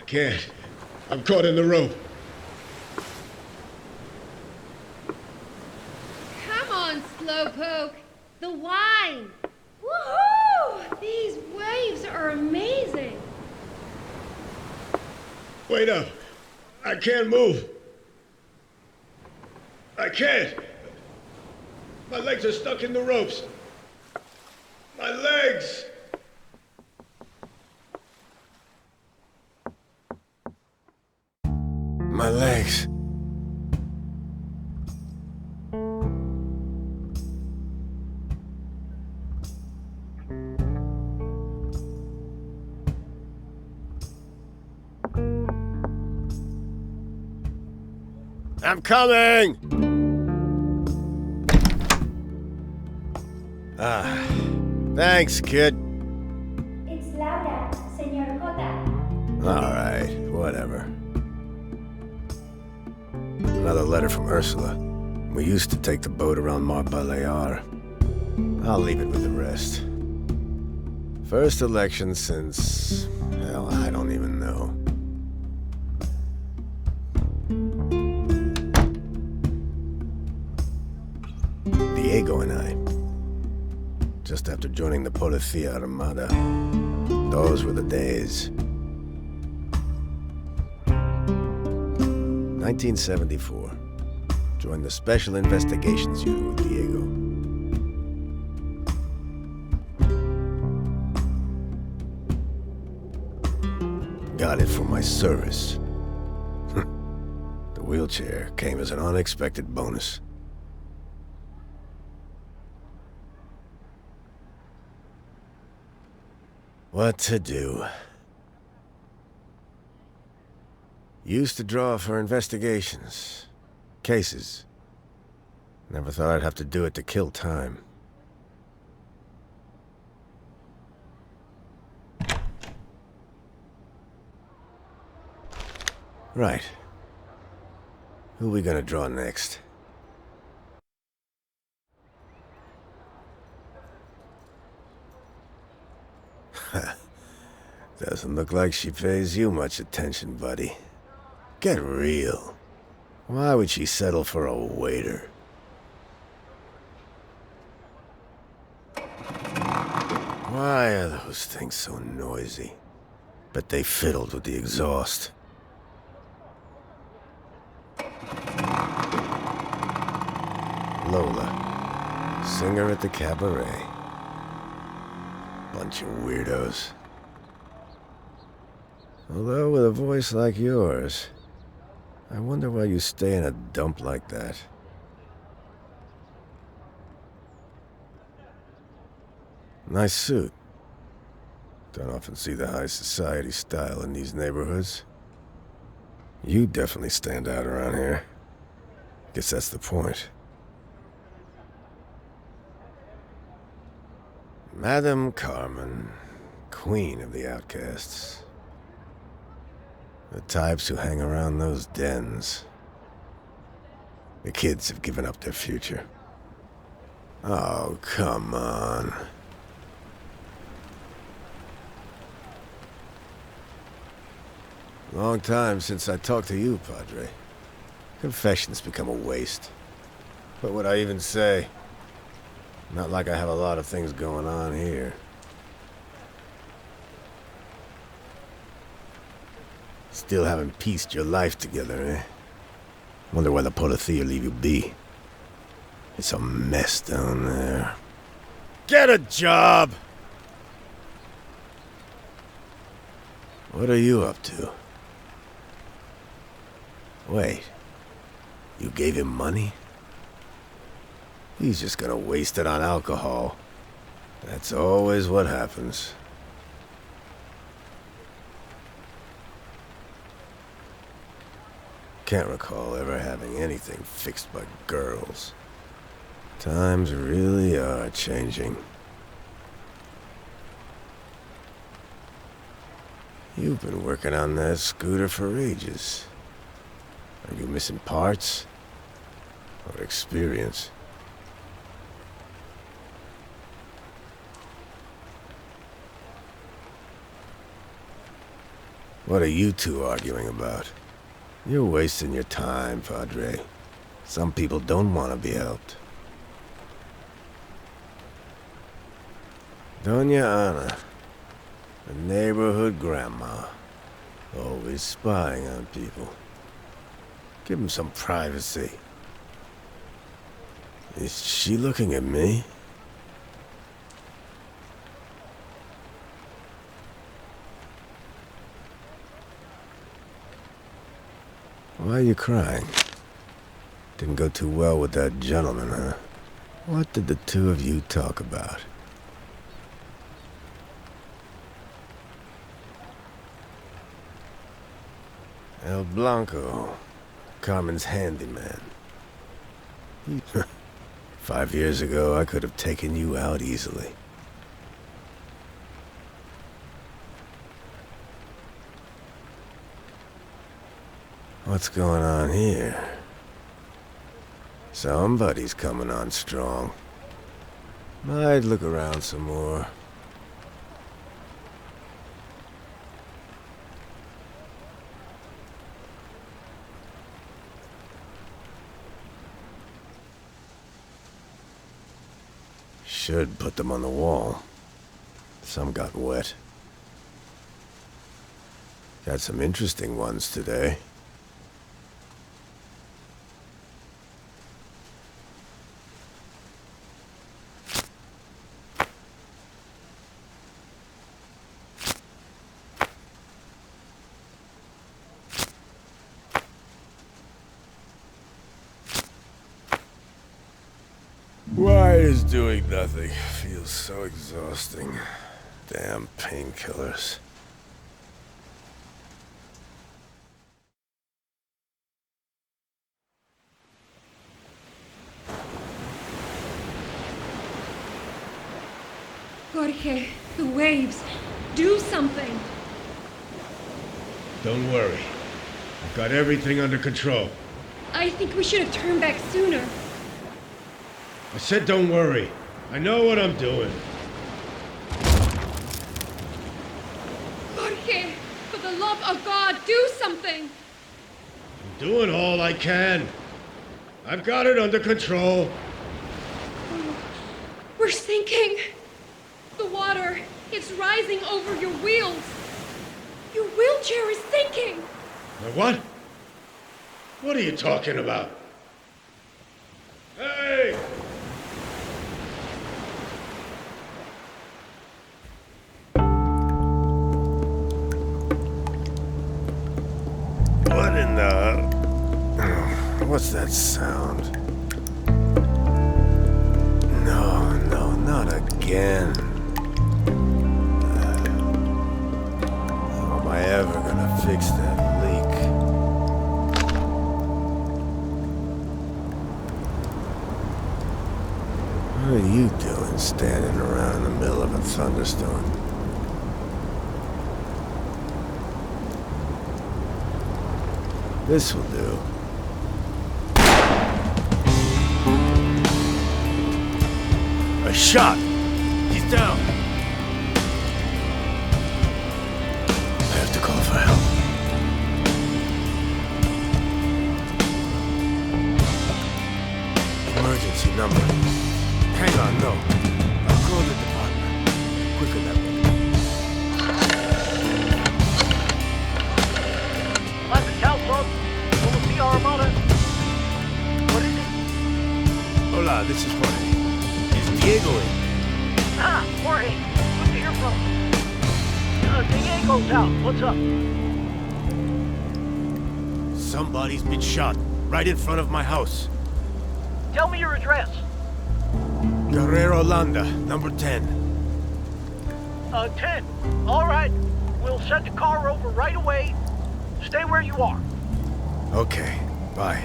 Can't. I'm caught in the rope. Come on, Slowpoke. The wine. Woohoo! These waves are amazing. Wait up. I can't move. I can't. My legs are stuck in the ropes. My legs! My legs. I'm coming! Thanks, kid. It's Laura, Señor Jota. Alright, whatever. Another letter from Ursula. We used to take the boat around Mar Balear. I'll leave it with the rest. First election since... hell, I don't even know. Diego and I. Just after joining the Policía Armada. Those were the days. 1974. Joined the Special Investigations Unit with Diego. Got it for my service. The wheelchair came as an unexpected bonus. What to do? Used to draw for investigations. Cases. Never thought I'd have to do it to kill time. Right. Who are we gonna draw next? Doesn't look like she pays you much attention, buddy. Get real. Why would she settle for a waiter? Why are those things so noisy? Bet they fiddled with the exhaust. Lola, singer at the cabaret. Bunch of weirdos. Although with a voice like yours, I wonder why you stay in a dump like that. Nice suit. Don't often see the high society style in these neighborhoods. You definitely stand out around here. Guess that's the point. Madame Carmen, queen of the outcasts. The types who hang around those dens. The kids have given up their future. Oh, come on. Long time since I talked to you, Padre. Confessions become a waste. What would I even say? Not like I have a lot of things going on here. Still haven't pieced your life together, eh? Wonder why the Policía leave you be. It's a mess down there. Get a job! What are you up to? Wait. You gave him money? He's just gonna waste it on alcohol. That's always what happens. Can't recall ever having anything fixed by girls. Times really are changing. You've been working on that scooter for ages. Are you missing parts? Or experience? What are you two arguing about? You're wasting your time, Padre. Some people don't want to be helped. Doña Ana, the neighborhood grandma, always spying on people. Give them some privacy. Is she looking at me? Why are you crying? Didn't go too well with that gentleman, huh? What did the two of you talk about? El Blanco, Carmen's handyman. 5 years ago, I could have taken you out easily. What's going on here? Somebody's coming on strong. Might look around some more. Should put them on the wall. Some got wet. Got some interesting ones today. Why is doing nothing? Feels so exhausting. Damn painkillers. Jorge, the waves. Do something. Don't worry. I've got everything under control. I think we should have turned back sooner. I said don't worry. I know what I'm doing. Jorge, for the love of God, do something. I'm doing all I can. I've got it under control. We're sinking. The water, it's rising over your wheels. Your wheelchair is sinking. Now what? What are you talking about? Hey! What in the... What's that sound? No, not again. How am I ever gonna fix that leak? What are you doing standing around in the middle of a thunderstorm? This will do. A shot! He's down! I have to call for help. Emergency number. Hang on, no. I'll call the department. Quicker that way. Classic Council, will be our Armada. What is it? Hola, this is Jorge. Is Diego in? Ah, Jorge, good to hear from you. Diego's out. What's up? Somebody's been shot right in front of my house. Tell me your address. Guerrero Landa, number 10. 10. All right. We'll send a car over right away. Stay where you are. Okay, bye.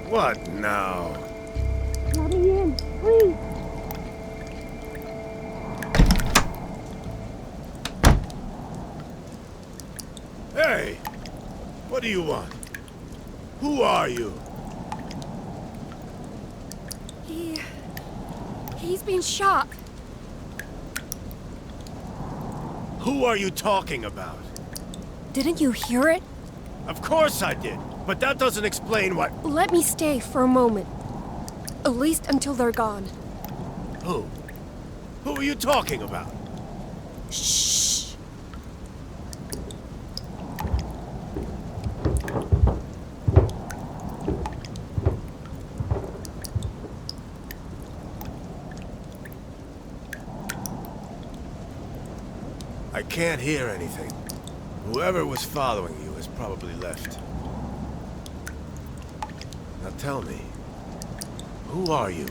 What now? Let me in, please. Hey! What do you want? Who are you? He's been shot. Who are you talking about? Didn't you hear it? Of course I did, but that doesn't explain what... Let me stay for a moment. At least until they're gone. Who? Who are you talking about? Shh. I can't hear anything. Whoever was following you has probably left. Now tell me, who are you?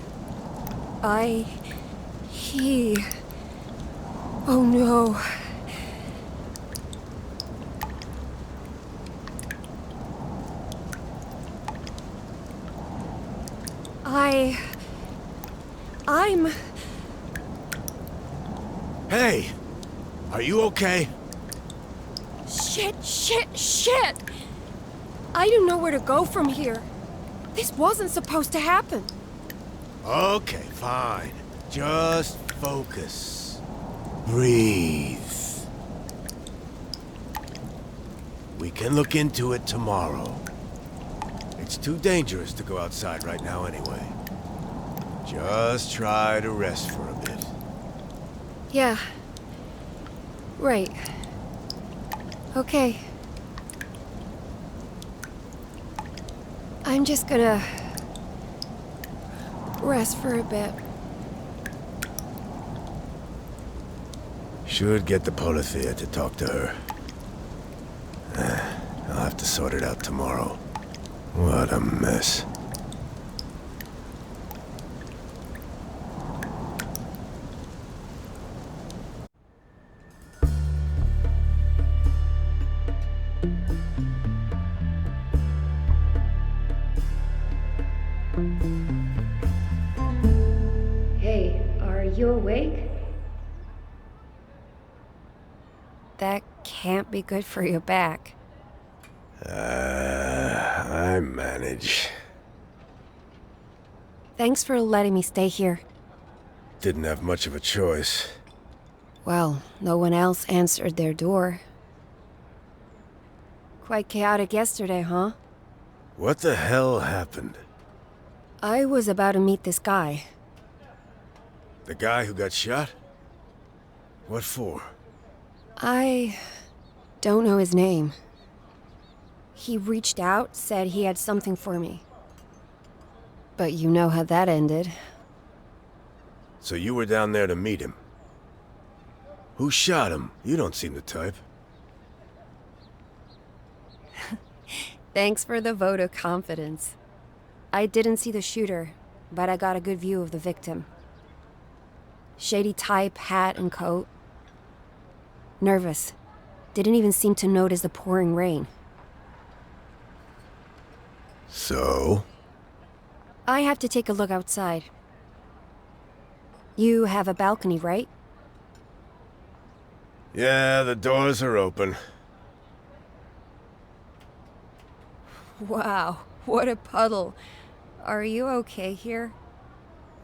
Oh no. I'm... Hey! Are you okay? Shit! I don't know where to go from here. This wasn't supposed to happen. Okay, fine. Just focus. Breathe. We can look into it tomorrow. It's too dangerous to go outside right now anyway. Just try to rest for a bit. Yeah. Right. Okay. I'm just gonna... rest for a bit. Should get the Polithea to talk to her. I'll have to sort it out tomorrow. What a mess. Hey, are you awake? That can't be good for your back. I manage. Thanks for letting me stay here. Didn't have much of a choice. Well, no one else answered their door. Quite chaotic yesterday, huh? What the hell happened? I was about to meet this guy. The guy who got shot? What for? I don't know his name. He reached out, said he had something for me. But you know how that ended. So you were down there to meet him? Who shot him? You don't seem the type. Thanks for the vote of confidence. I didn't see the shooter, but I got a good view of the victim. Shady type, hat and coat. Nervous. Didn't even seem to notice the pouring rain. So? I have to take a look outside. You have a balcony, right? Yeah, the doors are open. Wow, what a puddle. Are you okay here?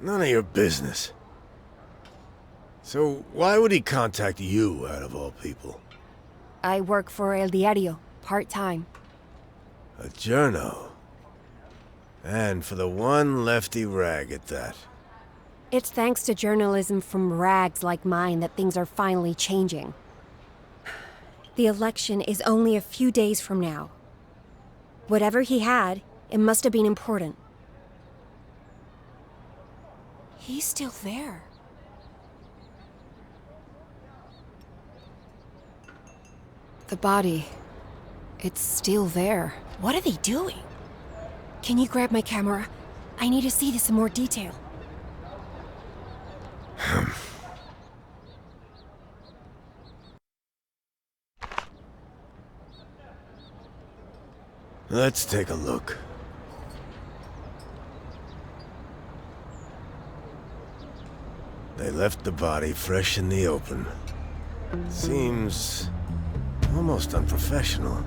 None of your business. So why would he contact you, out of all people? I work for El Diario, part-time. A journo. And for the one lefty rag at that. It's thanks to journalism from rags like mine that things are finally changing. The election is only a few days from now. Whatever he had, it must have been important. He's still there. The body, it's still there. What are they doing? Can you grab my camera? I need to see this in more detail. Let's take a look. They left the body fresh in the open. Seems almost unprofessional.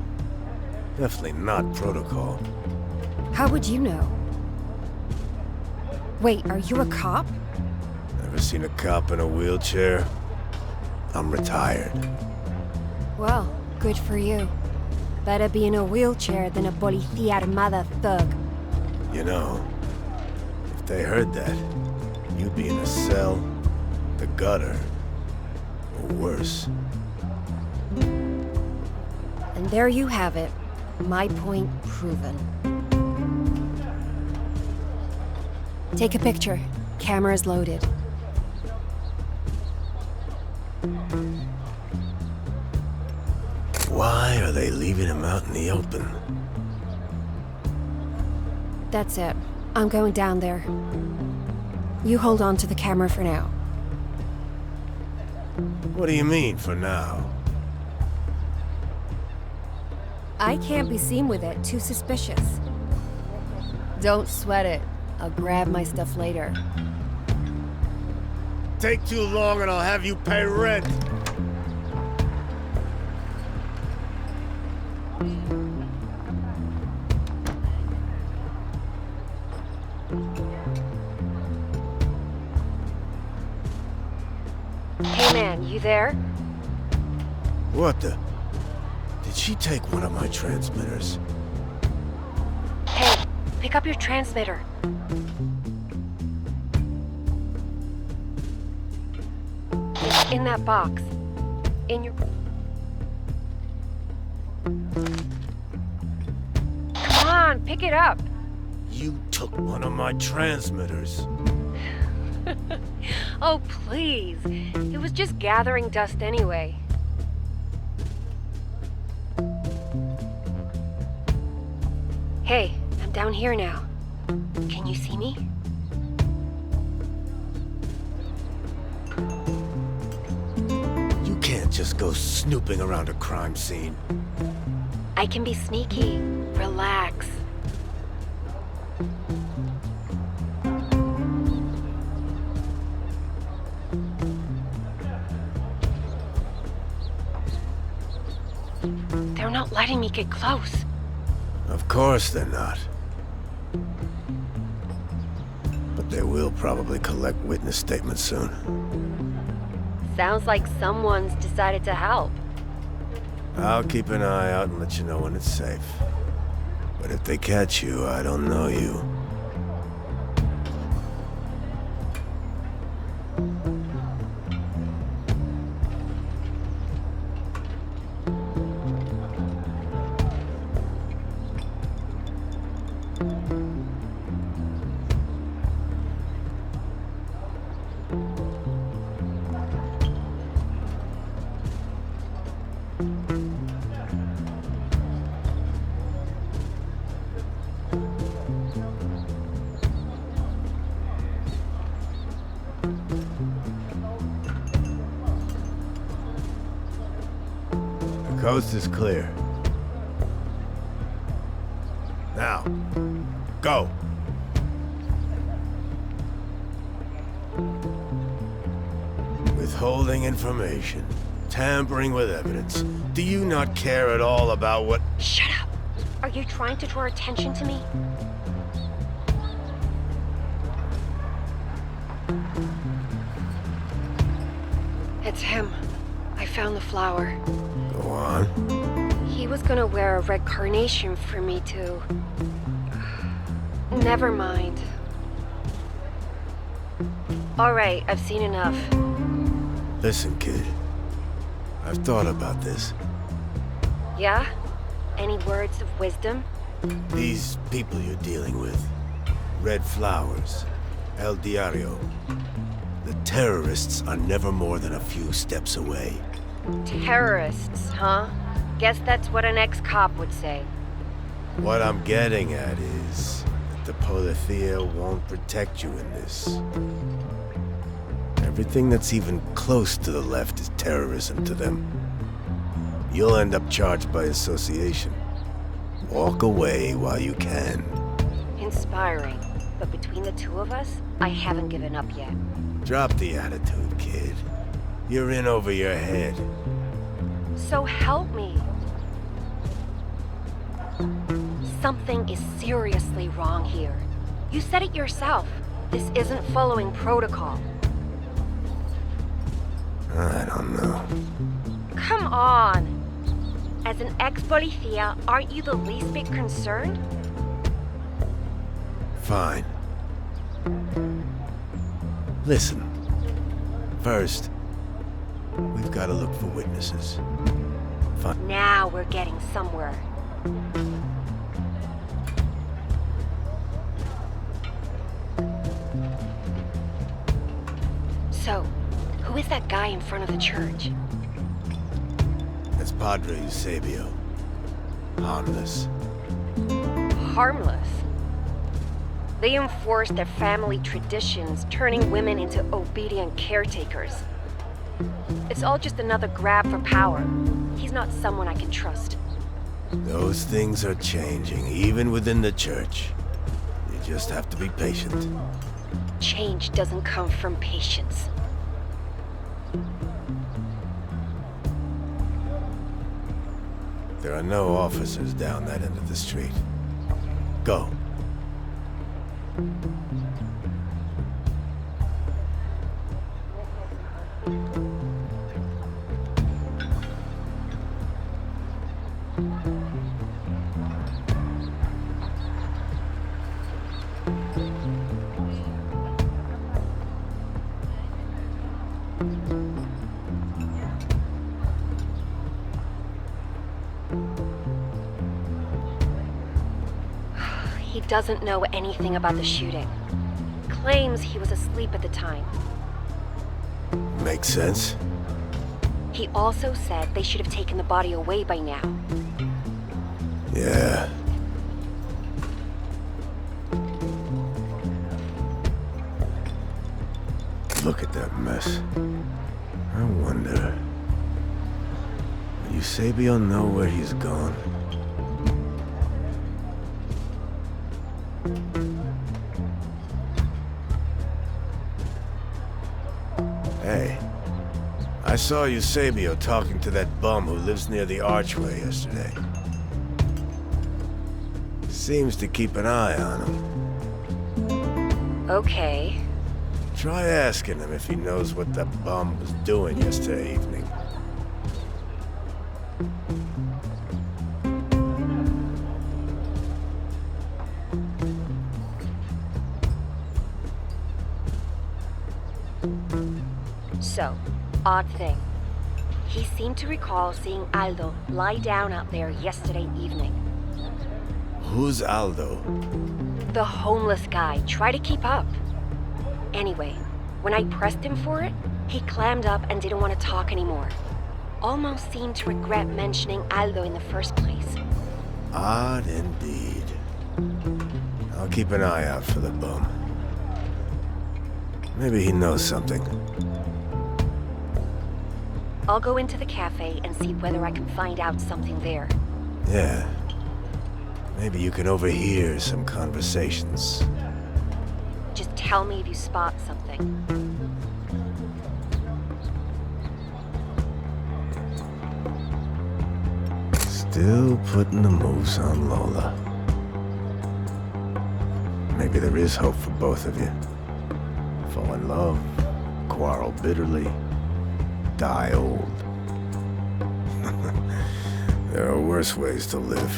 Definitely not protocol. How would you know? Wait, are you a cop? Ever seen a cop in a wheelchair? I'm retired. Well, good for you. Better be in a wheelchair than a policía armada thug. You know, if they heard that, you'd be in a cell, the gutter, or worse. And there you have it. My point proven. Take a picture. Camera's loaded. Why are they leaving him out in the open? That's it. I'm going down there. You hold on to the camera for now. What do you mean, for now? I can't be seen with it. Too suspicious. Don't sweat it. I'll grab my stuff later. Take too long and I'll have you pay rent. Hey man, you there? What the? Did she take one of my transmitters? Hey, pick up your transmitter. It's in that box. In your... Come on, pick it up. You took one of my transmitters. Oh, please. It was just gathering dust anyway. Hey, I'm down here now. Can you see me? You can't just go snooping around a crime scene. I can be sneaky. Relax. They're not letting me get close. Of course they're not. But they will probably collect witness statements soon. Sounds like someone's decided to help. I'll keep an eye out and let you know when it's safe. But if they catch you, I don't know you. The coast is clear. Now, go. Withholding information, tampering with evidence. Do you not care at all about what... Shut up! Are you trying to draw attention to me? It's him. I found the flower. Go on. He was gonna wear a red carnation for me to... Never mind. Alright, I've seen enough. Listen, kid. I've thought about this. Yeah? Any words of wisdom? These people you're dealing with. Red Flowers. El Diario. The terrorists are never more than a few steps away. Terrorists, huh? Guess that's what an ex-cop would say. What I'm getting at is that the Policía won't protect you in this. Everything that's even close to the left is terrorism to them. You'll end up charged by association. Walk away while you can. Inspiring. But between the two of us, I haven't given up yet. Drop the attitude, kid. You're in over your head. So help me. Something is seriously wrong here. You said it yourself. This isn't following protocol. I don't know. Come on! As an ex-policía, aren't you the least bit concerned? Fine. Listen. First, we've got to look for witnesses. Now we're getting somewhere. So, who is that guy in front of the church? That's Padre Eusebio. Harmless. Harmless. They enforce their family traditions, turning women into obedient caretakers. It's all just another grab for power. He's not someone I can trust. Those things are changing, even within the church. You just have to be patient. Change doesn't come from patience. There are no officers down that end of the street. Go. He doesn't know anything about the shooting. Claims he was asleep at the time. Makes sense. He also said they should have taken the body away by now. Yeah. Look at that mess. I wonder... Will Eusebio know where he's gone? Hey, I saw Eusebio talking to that bum who lives near the archway yesterday. Seems to keep an eye on him. Okay. Try asking him if he knows what that bum was doing yesterday evening. So, odd thing. He seemed to recall seeing Aldo lie down out there yesterday evening. Who's Aldo? The homeless guy. Try to keep up. Anyway, when I pressed him for it, he clammed up and didn't want to talk anymore. Almost seemed to regret mentioning Aldo in the first place. Odd indeed. I'll keep an eye out for the bum. Maybe he knows something. I'll go into the cafe and see whether I can find out something there. Yeah. Maybe you can overhear some conversations. Just tell me if you spot something. Still putting the moves on Lola. Maybe there is hope for both of you. Fall in love, quarrel bitterly, die old. There are worse ways to live.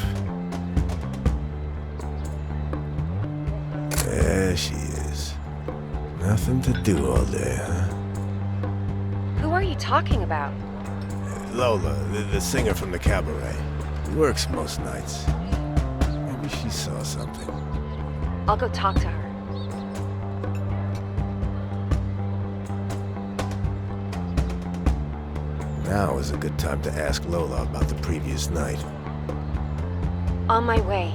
There she is. Nothing to do all day, huh? Who are you talking about? Lola, the singer from the cabaret. Works most nights. Maybe she saw something. I'll go talk to her. Now is a good time to ask Lola about the previous night. On my way.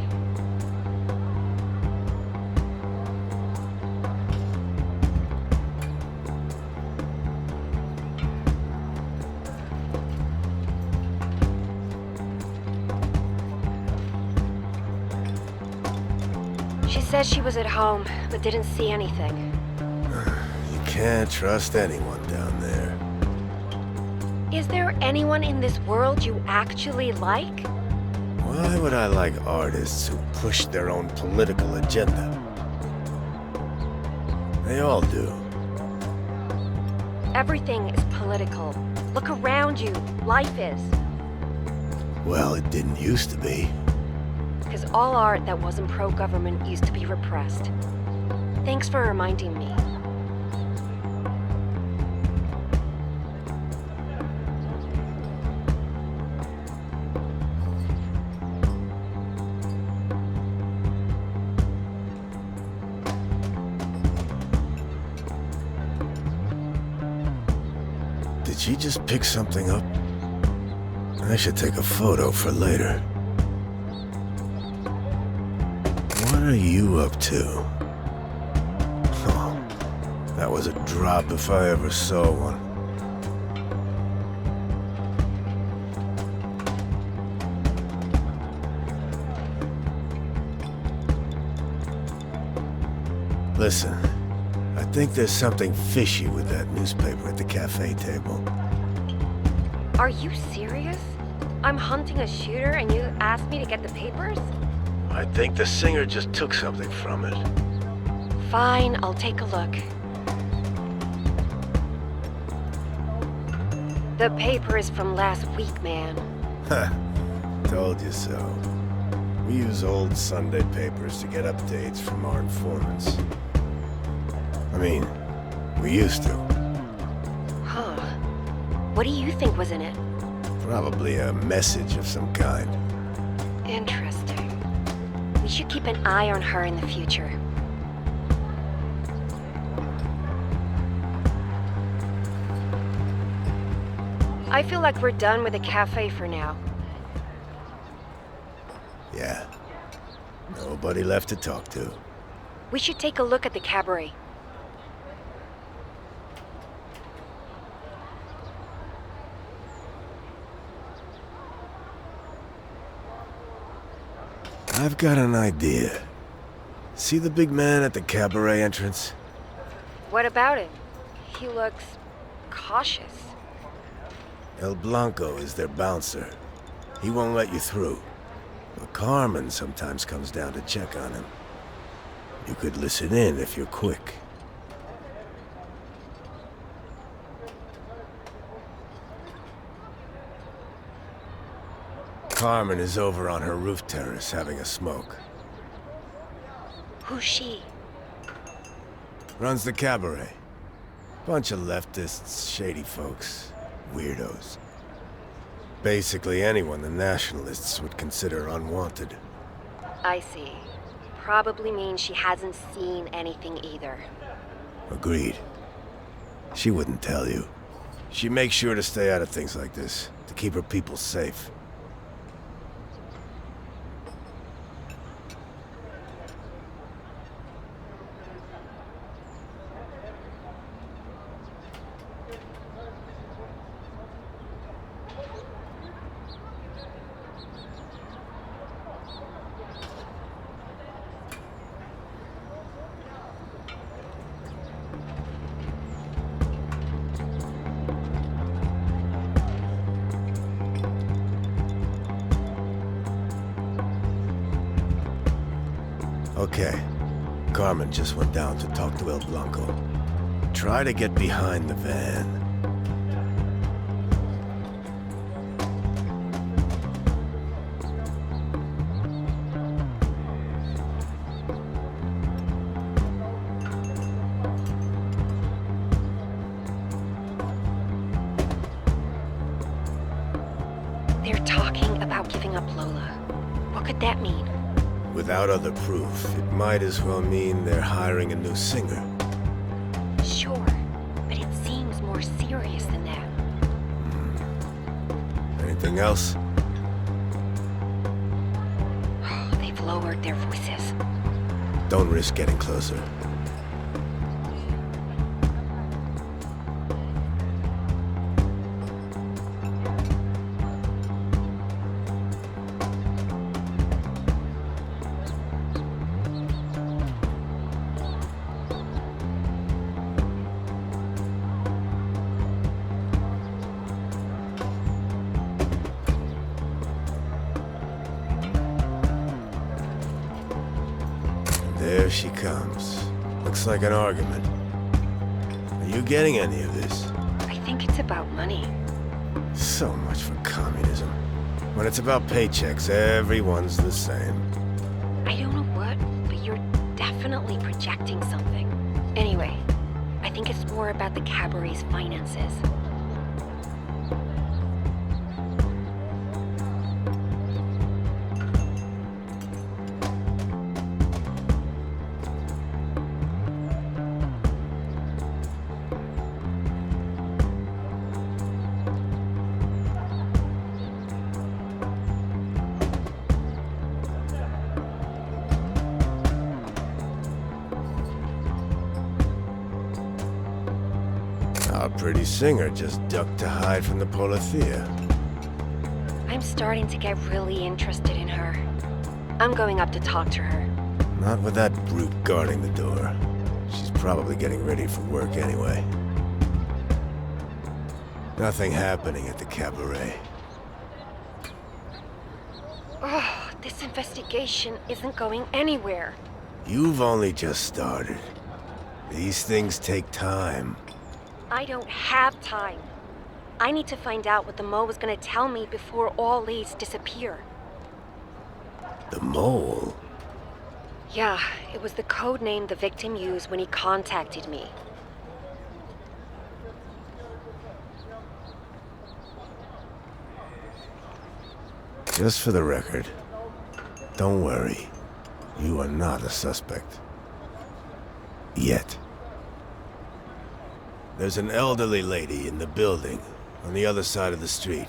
She said she was at home, but didn't see anything. You can't trust anyone down there. Is there anyone in this world you actually like? Why would I like artists who push their own political agenda? They all do. Everything is political. Look around you. Life is. Well, it didn't used to be. Because all art that wasn't pro-government used to be repressed. Thanks for reminding me. Did she just pick something up? I should take a photo for later. What are you up to? Oh, that was a drop if I ever saw one. Listen, I think there's something fishy with that newspaper at the cafe table. Are you serious? I'm hunting a shooter and you asked me to get the papers? I think the singer just took something from it. Fine, I'll take a look. The paper is from last week, man. Ha! Told you so. We use old Sunday papers to get updates from our informants. I mean, we used to. Huh. What do you think was in it? Probably a message of some kind. Interesting. We should keep an eye on her in the future. I feel like we're done with the cafe for now. Yeah. Nobody left to talk to. We should take a look at the cabaret. I've got an idea. See the big man at the cabaret entrance? What about it? He looks cautious. El Blanco is their bouncer. He won't let you through. But Carmen sometimes comes down to check on him. You could listen in if you're quick. Carmen is over on her roof terrace having a smoke. Who's she? Runs the cabaret. Bunch of leftists, shady folks, weirdos. Basically anyone the nationalists would consider unwanted. I see. Probably means she hasn't seen anything either. Agreed. She wouldn't tell you. She makes sure to stay out of things like this, to keep her people safe. Okay. Carmen just went down to talk to El Blanco. Try to get behind the van. They're talking about giving up Lola. What could that mean? Without other proof, it might as well mean they're hiring a new singer. Sure, but it seems more serious than that. Anything else? They've lowered their voices. Don't risk getting closer. There she comes. Looks like an argument. Are you getting any of this? I think it's about money. So much for communism. When it's about paychecks, everyone's the same. I don't know what, but you're definitely projecting something. Anyway, I think it's more about the cabaret's finances. Our pretty singer just ducked to hide from the Polithea. I'm starting to get really interested in her. I'm going up to talk to her. Not with that brute guarding the door. She's probably getting ready for work anyway. Nothing happening at the cabaret. Oh, this investigation isn't going anywhere. You've only just started. These things take time. I don't have time. I need to find out what the Mo was gonna tell me before all leads disappear. The mole? Yeah, it was the code name the victim used when he contacted me. Just for the record, don't worry. You are not a suspect. Yet. There's an elderly lady in the building, on the other side of the street.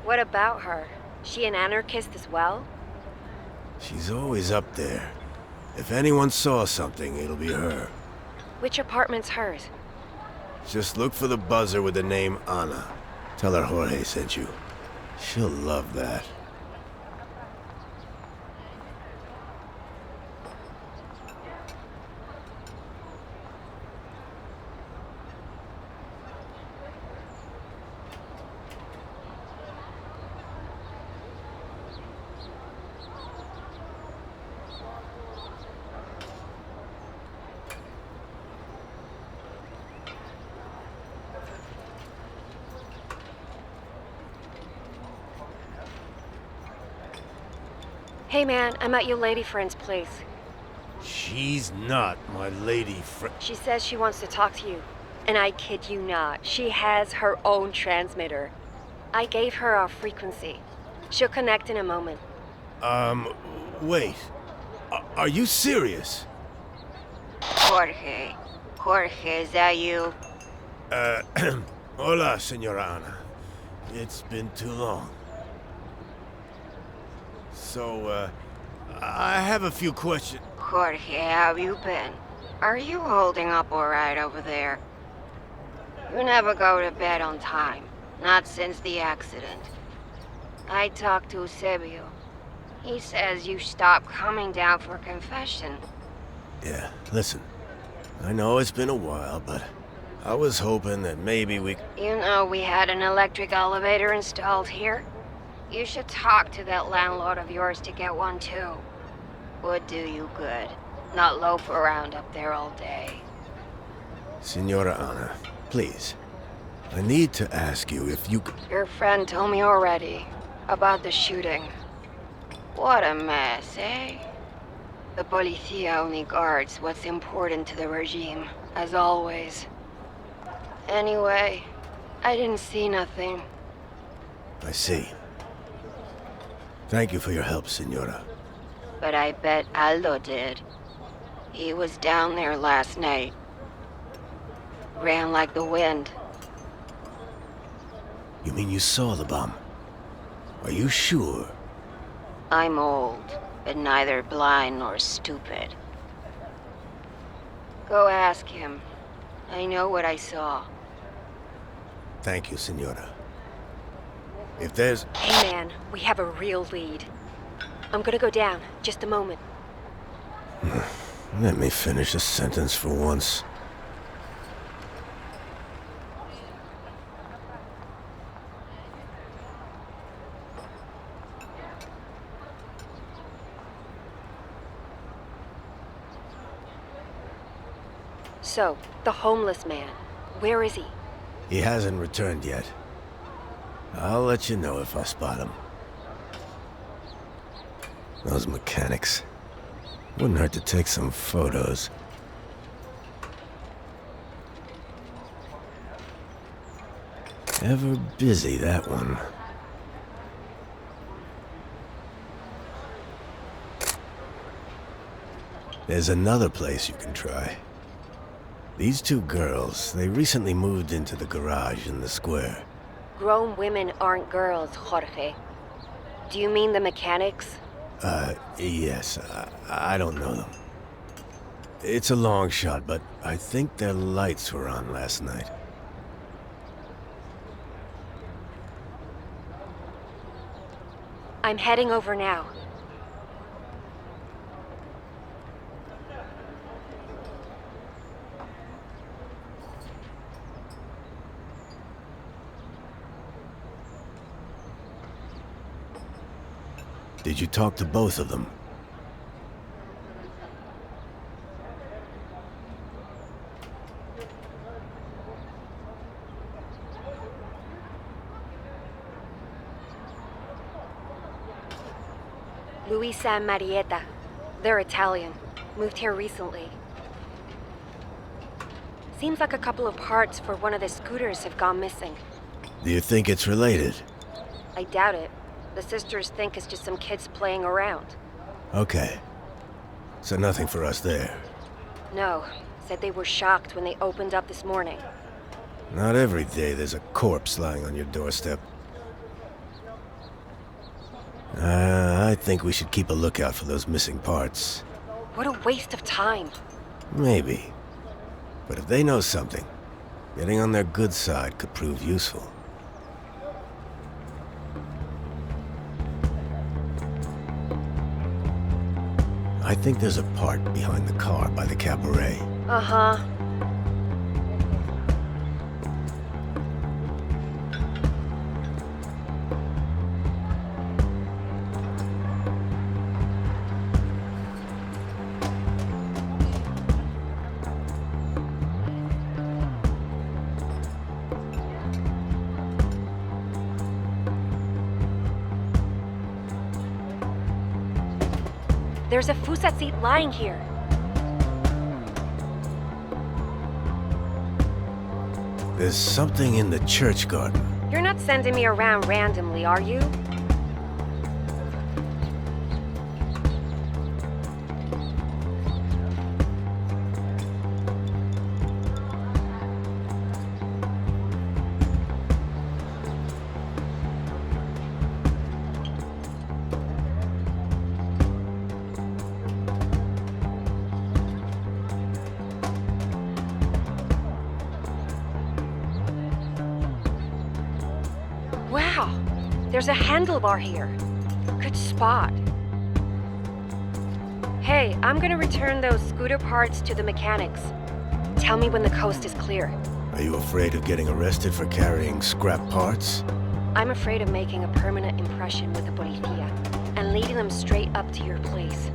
What about her? She an anarchist as well? She's always up there. If anyone saw something, it'll be her. Which apartment's hers? Just look for the buzzer with the name Ana. Tell her Jorge sent you. She'll love that. Hey man, I'm at your lady friend's place. She's not my lady friend. She says she wants to talk to you. And I kid you not, she has her own transmitter. I gave her our frequency. She'll connect in a moment. Wait. Are you serious? Jorge. Jorge, is that you? Hola, Senora Ana. It's been too long. So, I have a few questions. Jorge, how have you been? Are you holding up alright over there? You never go to bed on time. Not since the accident. I talked to Eusebio. He says you stopped coming down for confession. Yeah, listen. I know it's been a while, but I was hoping that maybe we... You know we had an electric elevator installed here? You should talk to that landlord of yours to get one too. Would do you good. Not loaf around up there all day. Senora Ana, please. I need to ask you if you... Your friend told me already about the shooting. What a mess, eh? The Policia only guards what's important to the regime, as always. Anyway, I didn't see nothing. I see. Thank you for your help, Senora. But I bet Aldo did. He was down there last night. Ran like the wind. You mean you saw the bomb? Are you sure? I'm old, but neither blind nor stupid. Go ask him. I know what I saw. Thank you, Senora. If there's... Hey man, we have a real lead. I'm gonna go down. Just a moment. Let me finish a sentence for once. So, the homeless man, where is he? He hasn't returned yet. I'll let you know if I spot him. Those mechanics. Wouldn't hurt to take some photos. Ever busy, that one. There's another place you can try. These two girls, they recently moved into the garage in the square. Grown women aren't girls, Jorge. Do you mean the mechanics? Yes. I don't know them. It's a long shot, but I think their lights were on last night. I'm heading over now. Did you talk to both of them? Luisa and Marietta. They're Italian. Moved here recently. Seems like a couple of parts for one of the scooters have gone missing. Do you think it's related? I doubt it. The sisters think it's just some kids playing around. Okay. So nothing for us there. No. Said they were shocked when they opened up this morning. Not every day there's a corpse lying on your doorstep. I think we should keep a lookout for those missing parts. What a waste of time. Maybe. But if they know something, getting on their good side could prove useful. I think there's a part behind the car by the cabaret. Uh-huh. There's a Fusa seat lying here. There's something in the church garden. You're not sending me around randomly, are you? Wow, there's a handlebar here. Good spot. Hey, I'm gonna return those scooter parts to the mechanics. Tell me when the coast is clear. Are you afraid of getting arrested for carrying scrap parts? I'm afraid of making a permanent impression with the policía and leading them straight up to your place.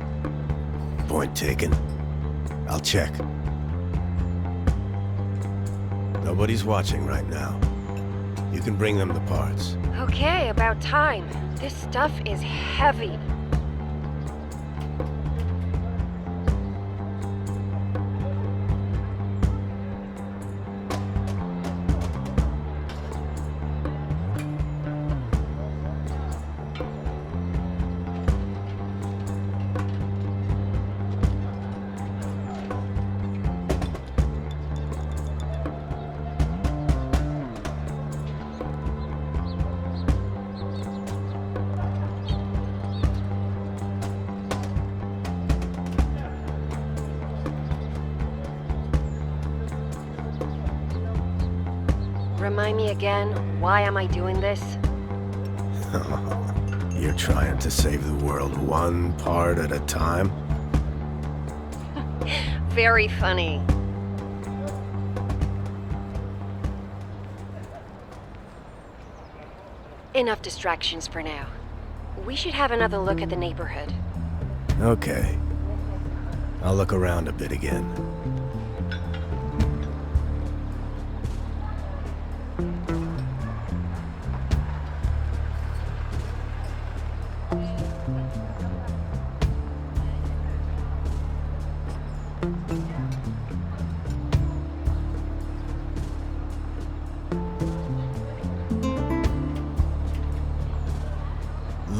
Point taken. I'll check. Nobody's watching right now. You can bring them the parts. Okay, about time. This stuff is heavy. Remind me again, why am I doing this? You're trying to save the world one part at a time? Very funny. Enough distractions for now. We should have another look at the neighborhood. Okay. I'll look around a bit again.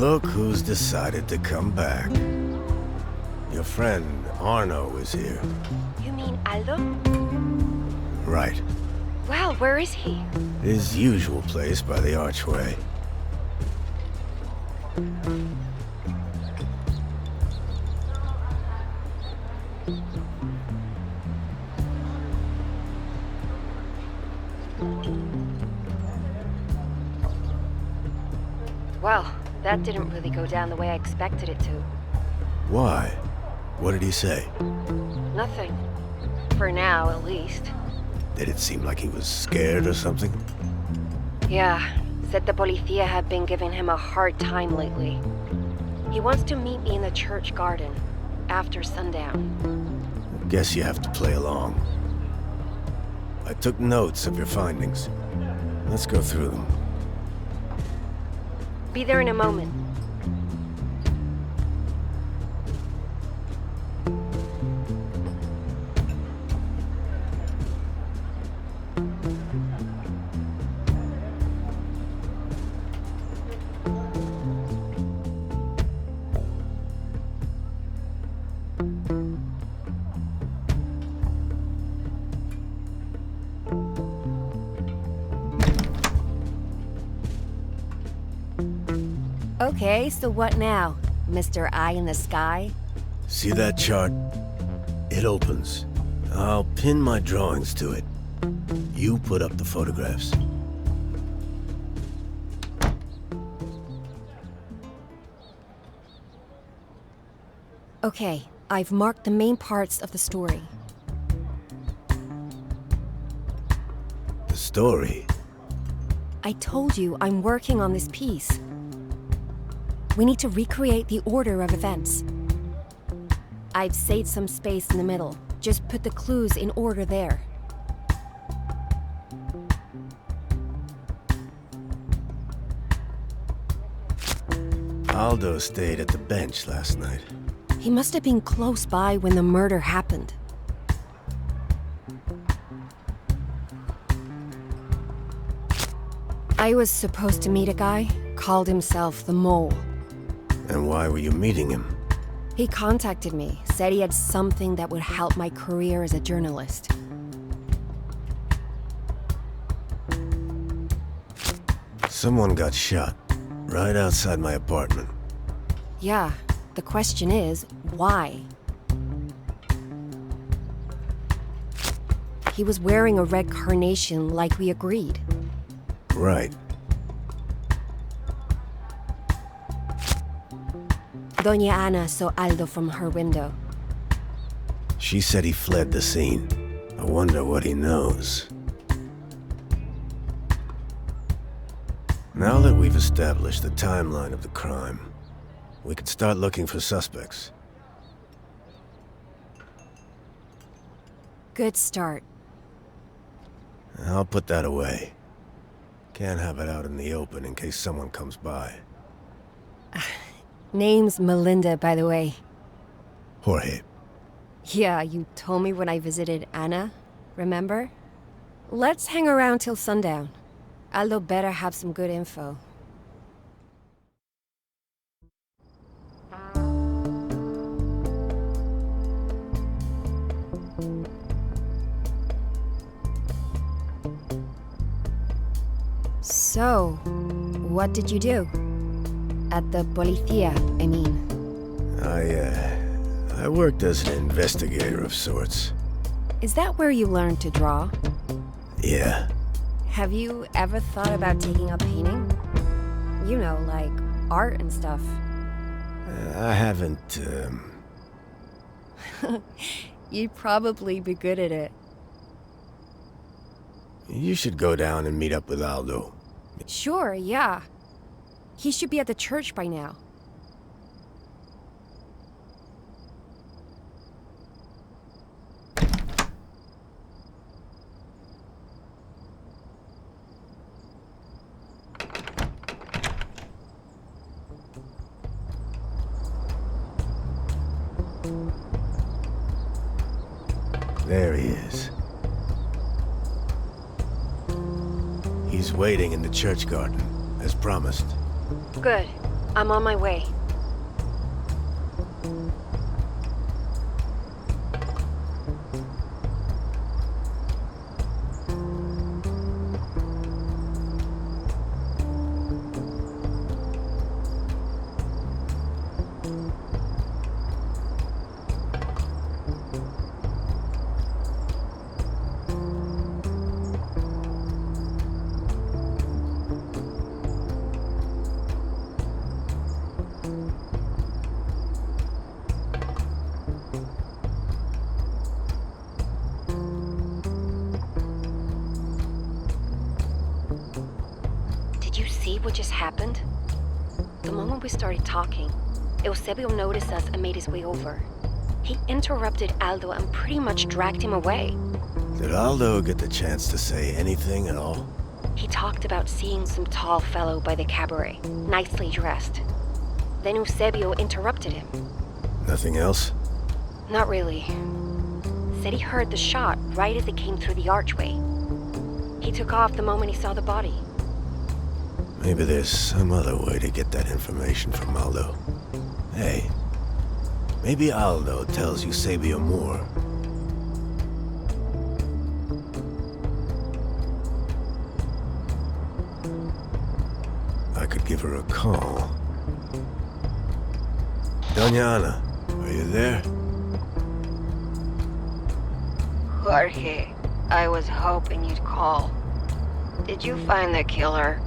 Look who's decided to come back. Your friend Arno is here. You mean Aldo? Right. Well, where is he? His usual place by the archway. Well, that didn't really go down the way I expected it to. Why? What did he say? Nothing. For now, at least. Did it seem like he was scared or something? Yeah, said the policía have been giving him a hard time lately. He wants to meet me in the church garden, after sundown. Guess you have to play along. I took notes of your findings. Let's go through them. Be there in a moment. Okay, so what now, Mr. Eye in the Sky? See that chart? It opens. I'll pin my drawings to it. You put up the photographs. Okay, I've marked the main parts of the story. The story? I told you I'm working on this piece. We need to recreate the order of events. I've saved some space in the middle. Just put the clues in order there. Aldo stayed at the bench last night. He must have been close by when the murder happened. I was supposed to meet a guy, called himself the Mole. And why were you meeting him? He contacted me, said he had something that would help my career as a journalist. Someone got shot, right outside my apartment. Yeah, the question is, why? He was wearing a red carnation like we agreed. Right. Doña Ana saw Aldo from her window. She said he fled the scene. I wonder what he knows. Now that we've established the timeline of the crime, we can start looking for suspects. Good start. I'll put that away. Can't have it out in the open in case someone comes by. Name's Melinda, by the way. Jorge. Yeah, you told me when I visited Anna, remember? Let's hang around till sundown. Aldo better have some good info. So, what did you do? At the policía, I mean. I worked as an investigator of sorts. Is that where you learned to draw? Yeah. Have you ever thought about taking up painting? You know, like art and stuff. I haven't, You'd probably be good at it. You should go down and meet up with Aldo. Sure, yeah. He should be at the church by now. There he is. He's waiting in the church garden, as promised. Good. I'm on my way. Did you see what just happened? The moment we started talking, Eusebio noticed us and made his way over. He interrupted Aldo and pretty much dragged him away. Did Aldo get the chance to say anything at all? He talked about seeing some tall fellow by the cabaret, nicely dressed. Then Eusebio interrupted him. Nothing else? Not really. Said he heard the shot right as it came through the archway. He took off the moment he saw the body. Maybe there's some other way to get that information from Aldo. Hey, maybe Aldo tells Eusebio more. I could give her a call. Doña Ana, are you there? Jorge, I was hoping you'd call. Did you find the killer?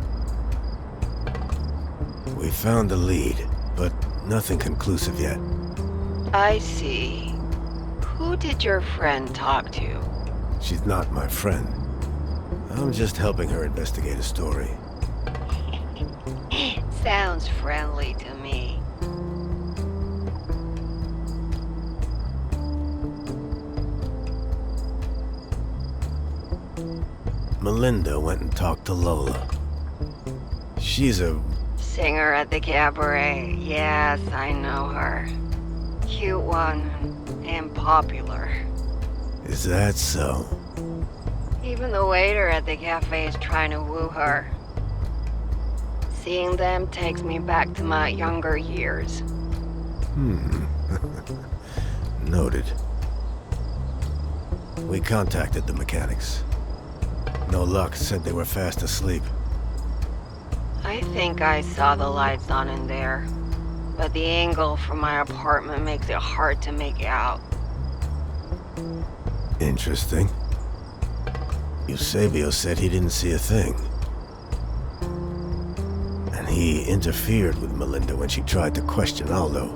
We found the lead, but nothing conclusive yet. I see. Who did your friend talk to? She's not my friend. I'm just helping her investigate a story. Sounds friendly to me. Melinda went and talked to Lola. She's a... Singer at the cabaret. Yes, I know her. Cute one. And popular. Is that so? Even the waiter at the cafe is trying to woo her. Seeing them takes me back to my younger years. Noted. We contacted the mechanics. No luck, said they were fast asleep. I think I saw the lights on in there, but the angle from my apartment makes it hard to make out. Interesting. Eusebio said he didn't see a thing. And he interfered with Melinda when she tried to question Aldo.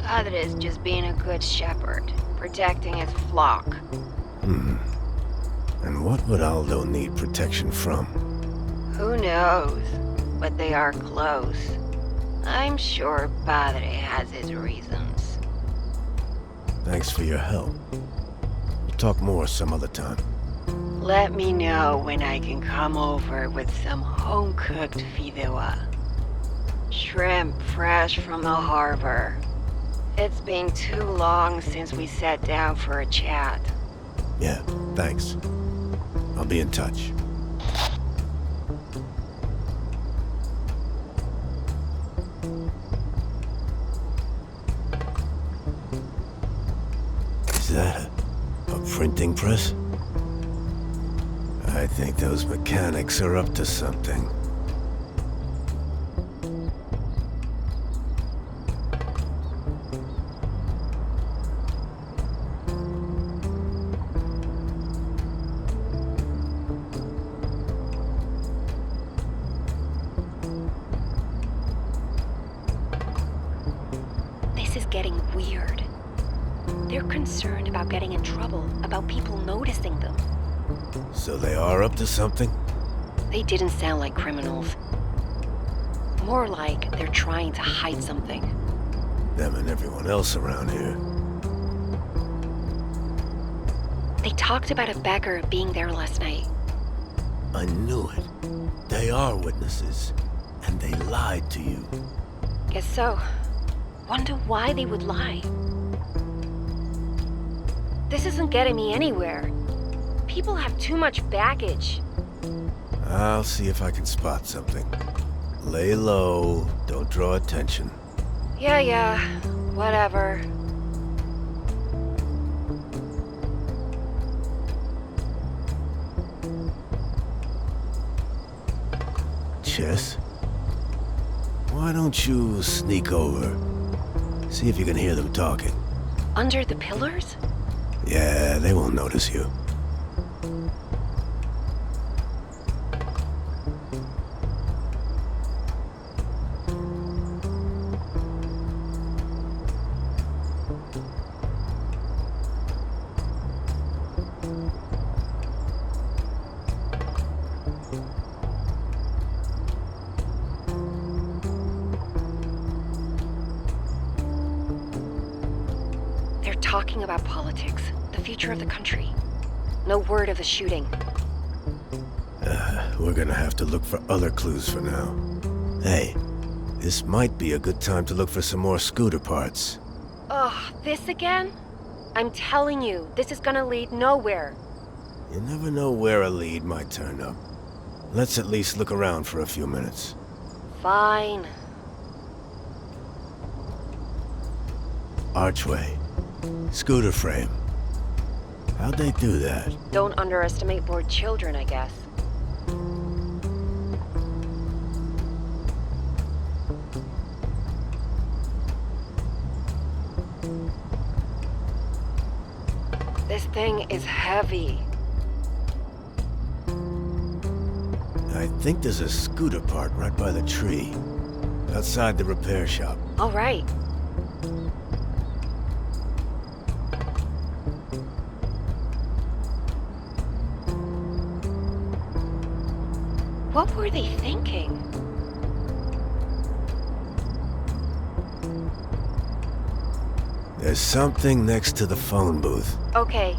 Padre's just being a good shepherd, protecting his flock. And what would Aldo need protection from? Who knows? But they are close. I'm sure Padre has his reasons. Thanks for your help. We'll talk more some other time. Let me know when I can come over with some home-cooked fideuà. Shrimp fresh from the harbor. It's been too long since we sat down for a chat. Yeah, thanks. I'll be in touch. Is that a printing press? I think those mechanics are up to something. This is getting weird. They're concerned about getting in trouble, about people noticing them. So they are up to something? They didn't sound like criminals. More like they're trying to hide something. Them and everyone else around here. They talked about a beggar being there last night. I knew it. They are witnesses. And they lied to you. Guess so. Wonder why they would lie. This isn't getting me anywhere. People have too much baggage. I'll see if I can spot something. Lay low, don't draw attention. Yeah, whatever. Chess? Why don't you sneak over? See if you can hear them talking. Under the pillars? Yeah, they won't notice you. They're talking about politics, the future of the country. No word of the shooting. We're gonna have to look for other clues for now. Hey, this might be a good time to look for some more scooter parts. Ugh, this again? I'm telling you, this is gonna lead nowhere. You never know where a lead might turn up. Let's at least look around for a few minutes. Fine. Archway. Scooter frame. How'd they do that? Don't underestimate bored children, I guess. This thing is heavy. I think there's a scooter part right by the tree. Outside the repair shop. All right. What were they thinking? There's something next to the phone booth. Okay.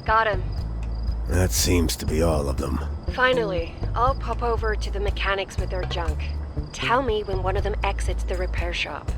Got him. That seems to be all of them. Finally, I'll pop over to the mechanics with their junk. Tell me when one of them exits the repair shop.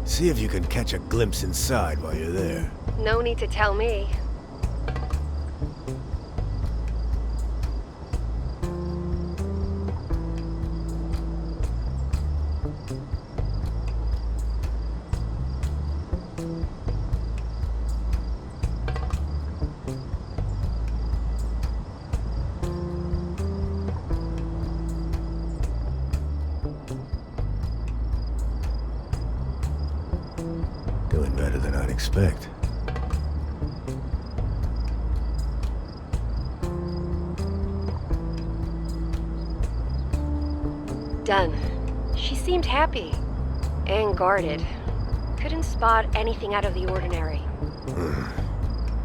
See if you can catch a glimpse inside while you're there. No need to tell me. Doing better than I'd expect. Done. She seemed happy. And guarded. Couldn't spot anything out of the ordinary.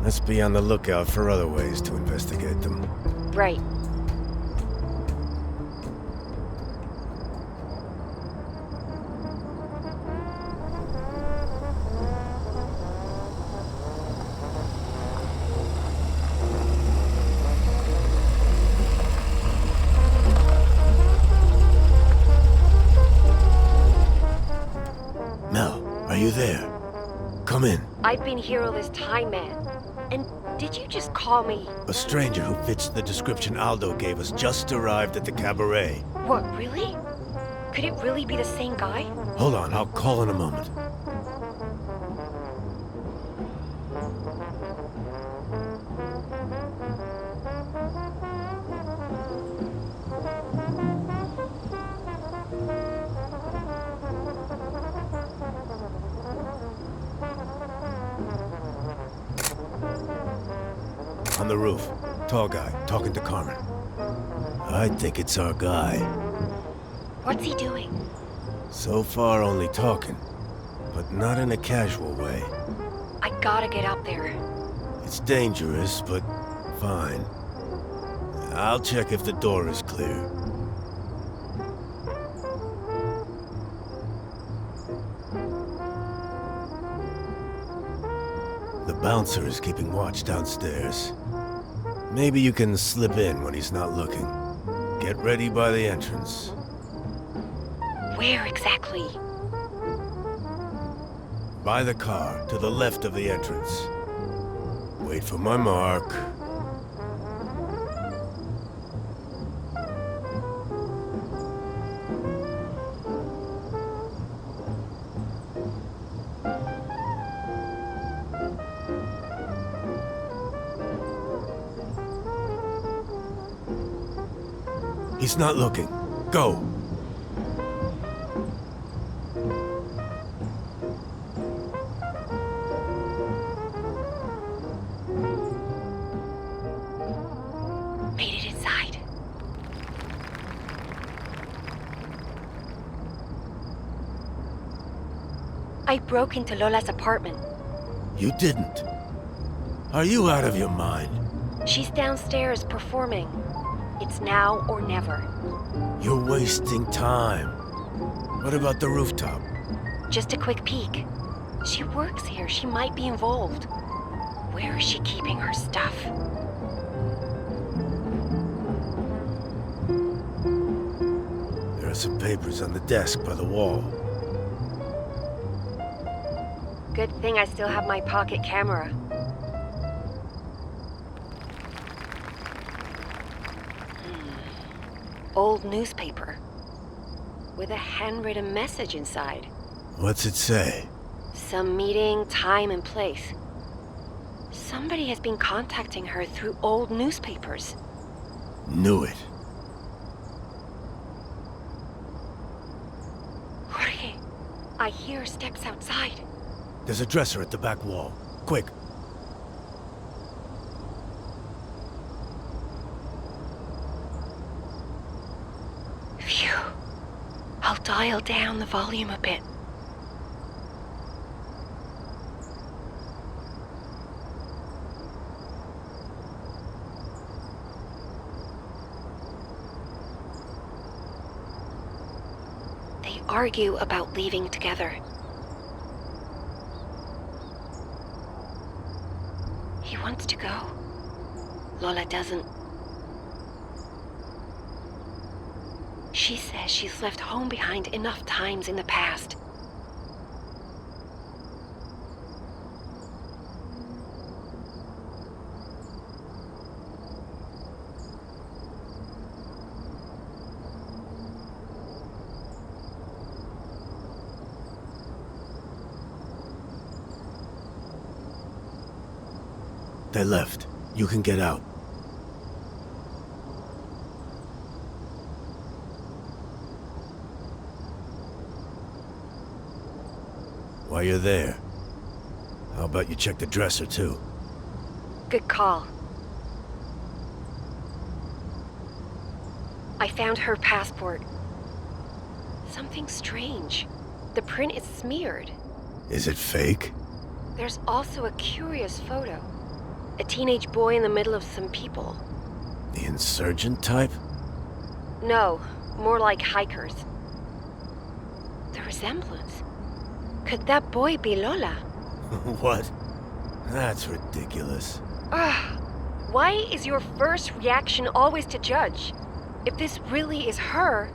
Let's be on the lookout for other ways to investigate them. Right. I've been here all this time, man. And did you just call me? A stranger who fits the description Aldo gave us just arrived at the cabaret. What, really? Could it really be the same guy? Hold on, I'll call in a moment. On the roof. Tall guy, talking to Carmen. I think it's our guy. What's he doing? So far, only talking. But not in a casual way. I gotta get up there. It's dangerous, but fine. I'll check if the door is clear. The bouncer is keeping watch downstairs. Maybe you can slip in when he's not looking. Get ready by the entrance. Where exactly? By the car, to the left of the entrance. Wait for my mark. He's not looking. Go! Made it inside. I broke into Lola's apartment. You didn't. Are you out of your mind? She's downstairs performing. It's now or never. You're wasting time. What about the rooftop? Just a quick peek. She works here. She might be involved. Where is she keeping her stuff? There are some papers on the desk by the wall. Good thing I still have my pocket camera. Old newspaper. With a handwritten message inside. What's it say? Some meeting, time and place. Somebody has been contacting her through old newspapers. Knew it. Jorge, I hear steps outside. There's a dresser at the back wall. Quick. Phew. I'll dial down the volume a bit. They argue about leaving together. He wants to go. Lola doesn't. She says she's left home behind enough times in the past. They left. You can get out. While you're there, how about you check the dresser too? Good call. I found her passport. Something strange. The print is smeared. Is it fake? There's also a curious photo. A teenage boy in the middle of some people. The insurgent type? No, more like hikers. The resemblance. Could that boy be Lola? What? That's ridiculous. Ugh. Why is your first reaction always to judge? If this really is her,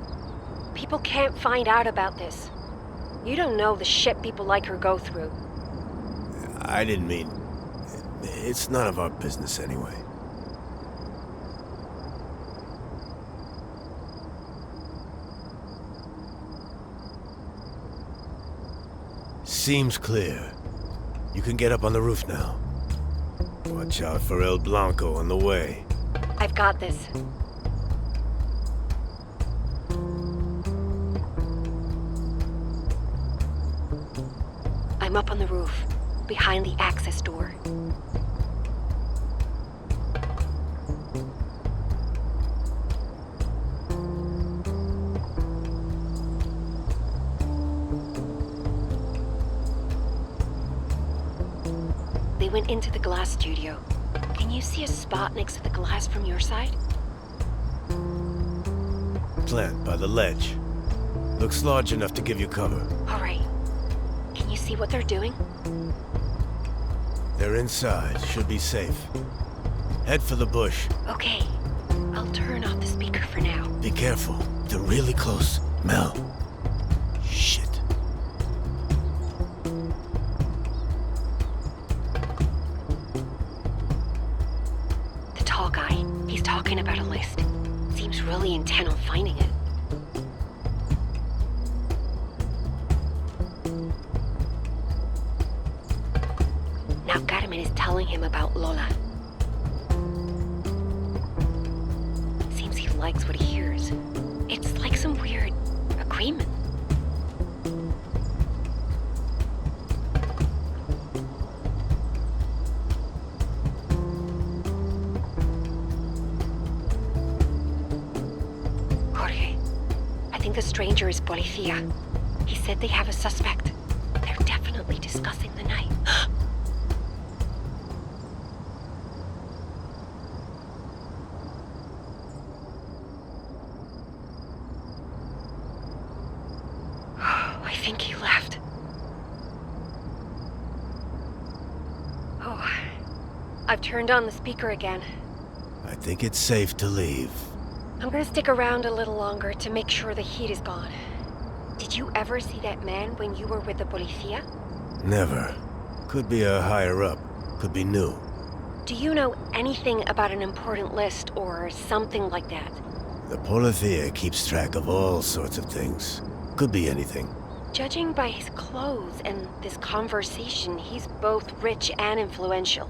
people can't find out about this. You don't know the shit people like her go through. I didn't mean... It's none of our business anyway. Seems clear. You can get up on the roof now. Watch out for El Blanco on the way. I've got this. I'm up on the roof, behind the access door. They went into the glass studio. Can you see a spot next to the glass from your side? Plant by the ledge. Looks large enough to give you cover. All right. Can you see what they're doing? They're inside. Should be safe. Head for the bush. Okay. I'll turn off the speaker for now. Be careful. They're really close. Mel. Shit. The tall guy. He's talking about a list. Seems really intent on finding it. Now Carmen is telling him about Lola. Seems he likes what he hears. It's like some weird agreement. Jorge, I think the stranger is Policía. He said they have a suspect. They're definitely discussing the night. I think he left. Oh, I've turned on the speaker again. I think it's safe to leave. I'm gonna stick around a little longer to make sure the heat is gone. Did you ever see that man when you were with the Policía? Never. Could be a higher up. Could be new. Do you know anything about an important list or something like that? The Policía keeps track of all sorts of things. Could be anything. Judging by his clothes and this conversation, he's both rich and influential.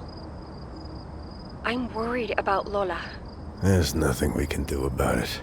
I'm worried about Lola. There's nothing we can do about it.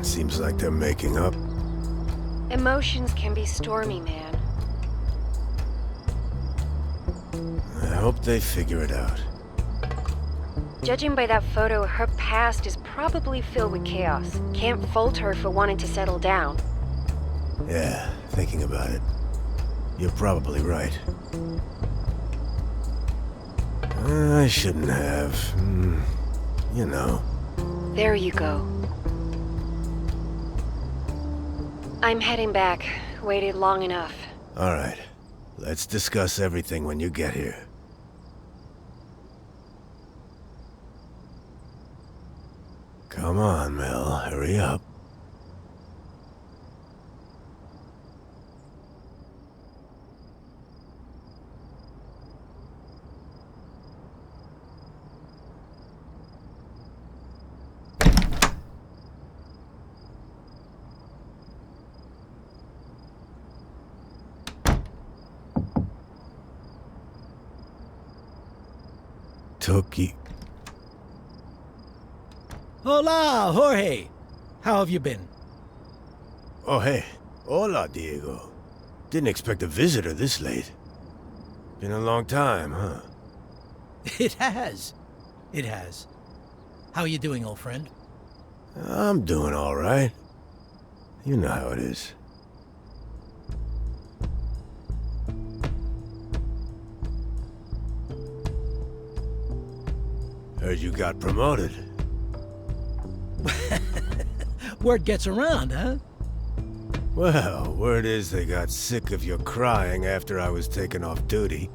Seems like they're making up. Emotions can be stormy, man. I hope they figure it out. Judging by that photo, her past is probably filled with chaos. Can't fault her for wanting to settle down. Yeah, thinking about it. You're probably right. I shouldn't have. You know. There you go. I'm heading back. Waited long enough. All right. Let's discuss everything when you get here. Come on, Mel. Hurry up. took you... Hola, Jorge. How have you been? Oh, hey. Hola, Diego. Didn't expect a visitor this late. Been a long time, huh? It has. It has. How are you doing, old friend? I'm doing all right. You know how it is. Heard you got promoted. Word gets around, huh? Well, word is they got sick of your crying after I was taken off duty.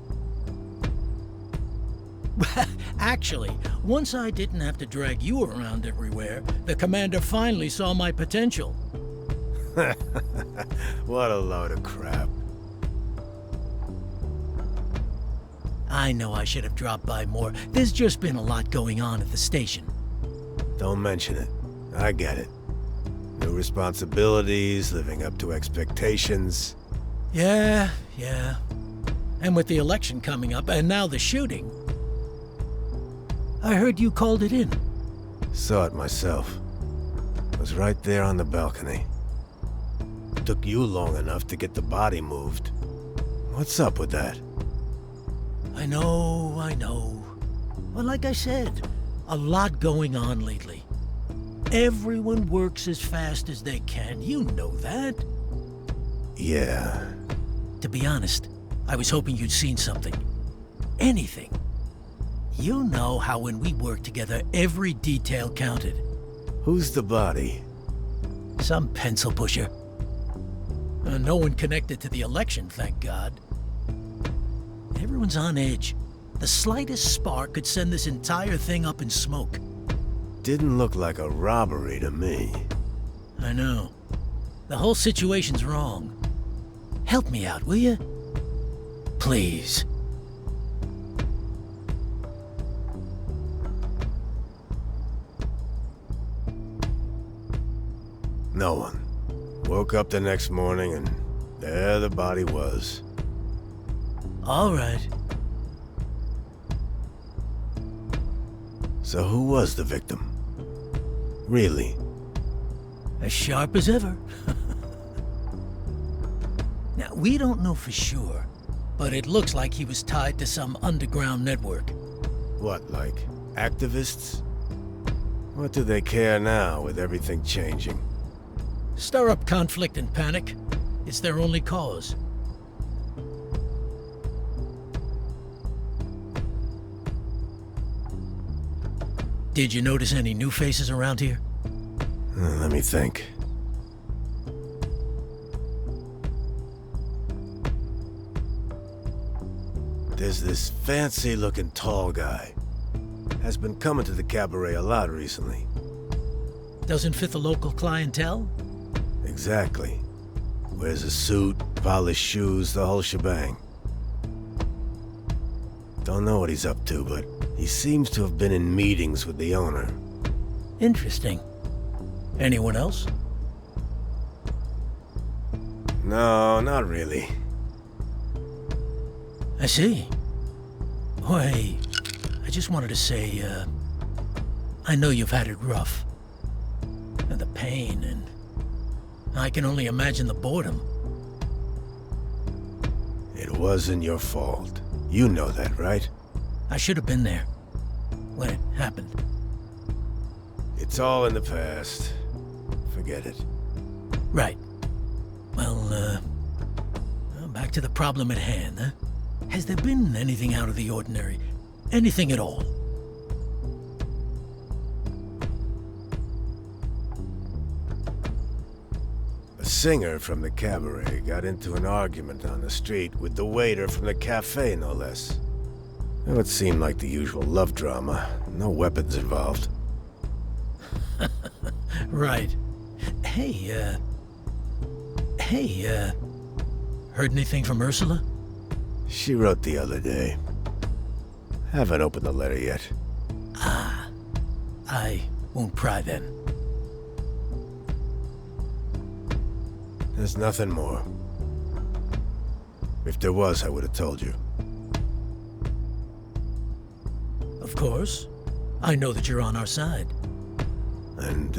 Actually, once I didn't have to drag you around everywhere, the commander finally saw my potential. What a load of crap. I know I should have dropped by more. There's just been a lot going on at the station. Don't mention it. I get it. New responsibilities, living up to expectations. Yeah. And with the election coming up, and now the shooting. I heard you called it in. Saw it myself. Was right there on the balcony. Took you long enough to get the body moved. What's up with that? I know. Well, like I said, a lot going on lately. Everyone works as fast as they can. You know that. Yeah. To be honest, I was hoping you'd seen something. Anything. You know how when we work together, every detail counted. Who's the body? Some pencil pusher. No one connected to the election, thank God. Everyone's on edge. The slightest spark could send this entire thing up in smoke. Didn't look like a robbery to me. I know. The whole situation's wrong. Help me out, will you? Please. No one. Woke up the next morning and there the body was. All right. So who was the victim? Really? As sharp as ever. Now, we don't know for sure, but it looks like he was tied to some underground network. What, like activists? What do they care now with everything changing? Stir up conflict and panic. It's their only cause. Did you notice any new faces around here? Let me think. There's this fancy-looking tall guy. Has been coming to the cabaret a lot recently. Doesn't fit the local clientele? Exactly. Wears a suit, polished shoes, the whole shebang. Don't know what he's up to, but he seems to have been in meetings with the owner. Interesting. Anyone else? No, not really. I see. Oh, hey, I just wanted to say, I know you've had it rough. And the pain, and I can only imagine the boredom. It wasn't your fault. You know that, right? I should have been there when it happened. It's all in the past. Forget it. Right. Well, back to the problem at hand, huh? Has there been anything out of the ordinary? Anything at all? A singer from the cabaret got into an argument on the street with the waiter from the cafe, no less. It seemed like the usual love drama. No weapons involved. Right. Hey, heard anything from Ursula? She wrote the other day. Haven't opened the letter yet. I won't pry then. There's nothing more. If there was, I would have told you. Of course. I know that you're on our side. And,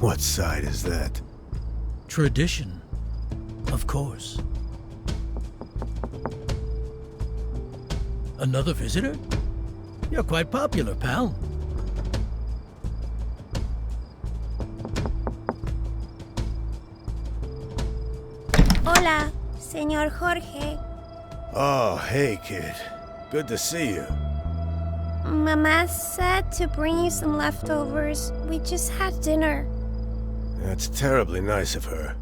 what side is that? Tradition. Of course. Another visitor? You're quite popular, pal. Hola, señor Jorge. Oh, hey, kid. Good to see you. Mama said to bring you some leftovers. We just had dinner. That's terribly nice of her.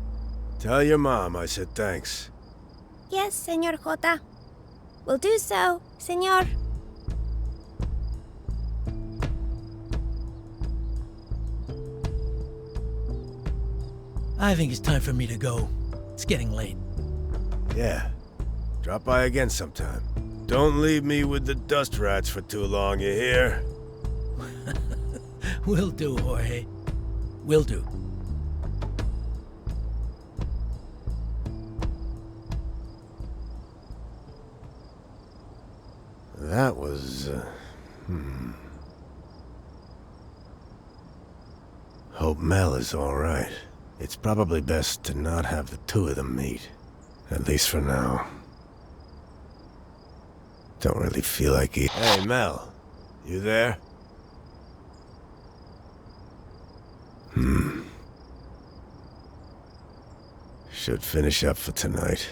Tell your mom I said thanks. Yes, señor Jota. Will do so, señor. I think it's time for me to go. It's getting late. Yeah. Drop by again sometime. Don't leave me with the dust rats for too long, you hear? Will do, Jorge. Will do. That was, Hope Mel is all right. It's probably best to not have the two of them meet. At least for now. Don't really feel like eating. Hey, Mel. You there? Should finish up for tonight.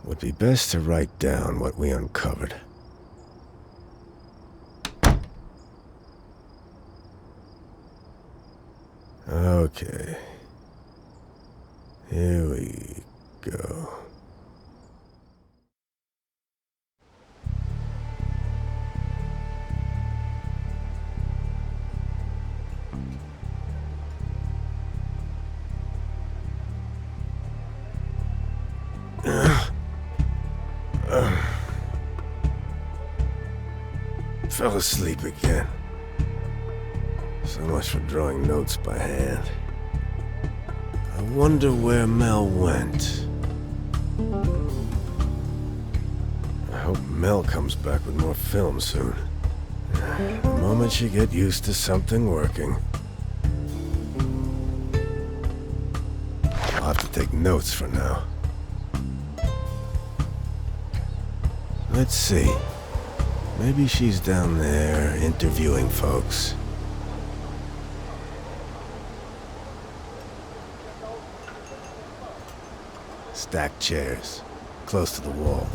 Would be best to write down what we uncovered. Okay. Here we go. Fell asleep again. So much for drawing notes by hand. I wonder where Mel went. I hope Mel comes back with more film soon. The moment she get used to something working. I'll have to take notes for now. Let's see. Maybe she's down there interviewing folks. Stacked chairs, close to the wall.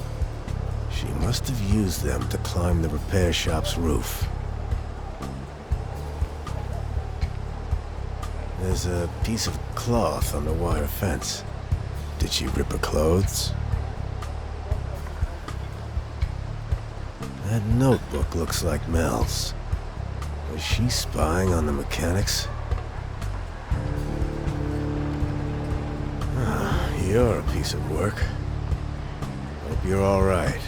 She must have used them to climb the repair shop's roof. There's a piece of cloth on the wire fence. Did she rip her clothes? That notebook looks like Mel's. Was she spying on the mechanics? You're a piece of work. Hope you're all right.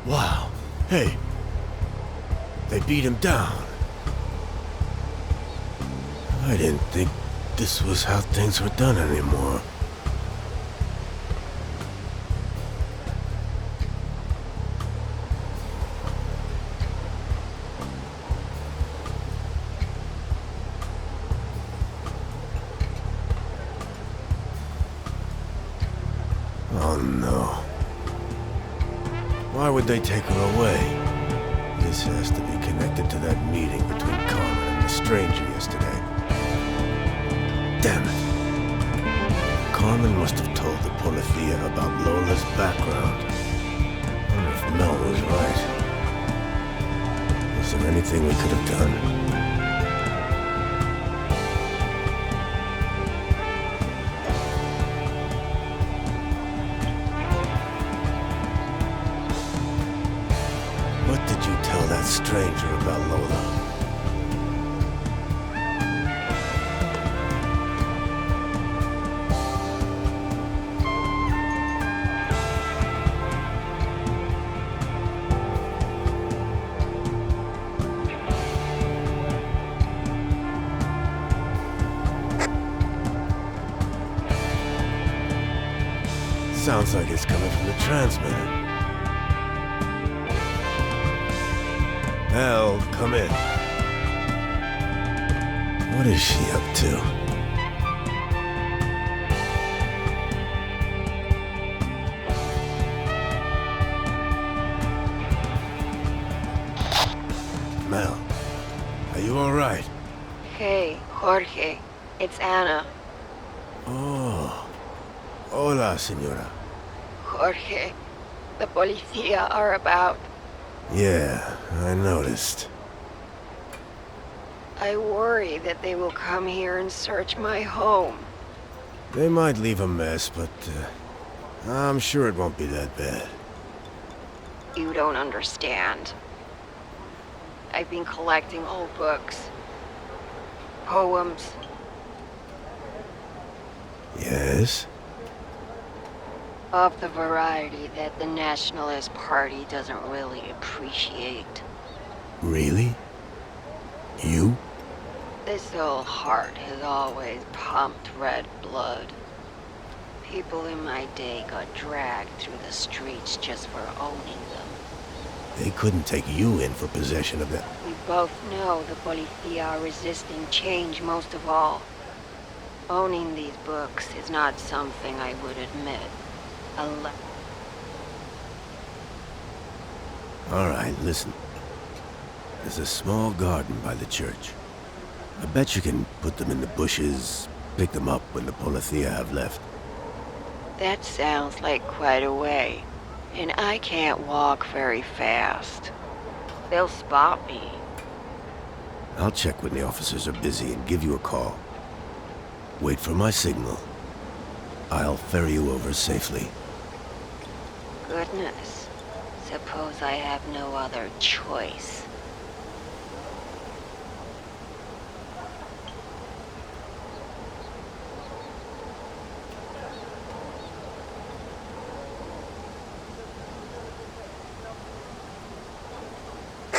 Wow. Hey. They beat him down. I didn't think this was how things were done anymore. Oh no. Why would they take her away? This has to be connected to that meeting between Carmen and the stranger yesterday. Damn it. Carmen must have told the Policía about Lola's background. I wonder if Mel was right. Is there anything we could have done? What did you tell that stranger about Lola? Sounds like it's coming from the transmitter. Mel, come in. What is she up to? Mel, are you all right? Hey, Jorge. It's Anna. Oh. Hola, señora. Jorge, the Policía are about. Yeah, I noticed. I worry that they will come here and search my home. They might leave a mess, but I'm sure it won't be that bad. You don't understand. I've been collecting old books, poems. Yes? Of the variety that the Nationalist Party doesn't really appreciate. Really? You? This old heart has always pumped red blood. People in my day got dragged through the streets just for owning them. They couldn't take you in for possession of that. We both know the Policía are resisting change most of all. Owning these books is not something I would admit. All right, listen. There's a small garden by the church. I bet you can put them in the bushes, pick them up when the Policía have left. That sounds like quite a way, and I can't walk very fast. They'll spot me. I'll check when the officers are busy and give you a call. Wait for my signal. I'll ferry you over safely. Goodness. Suppose I have no other choice.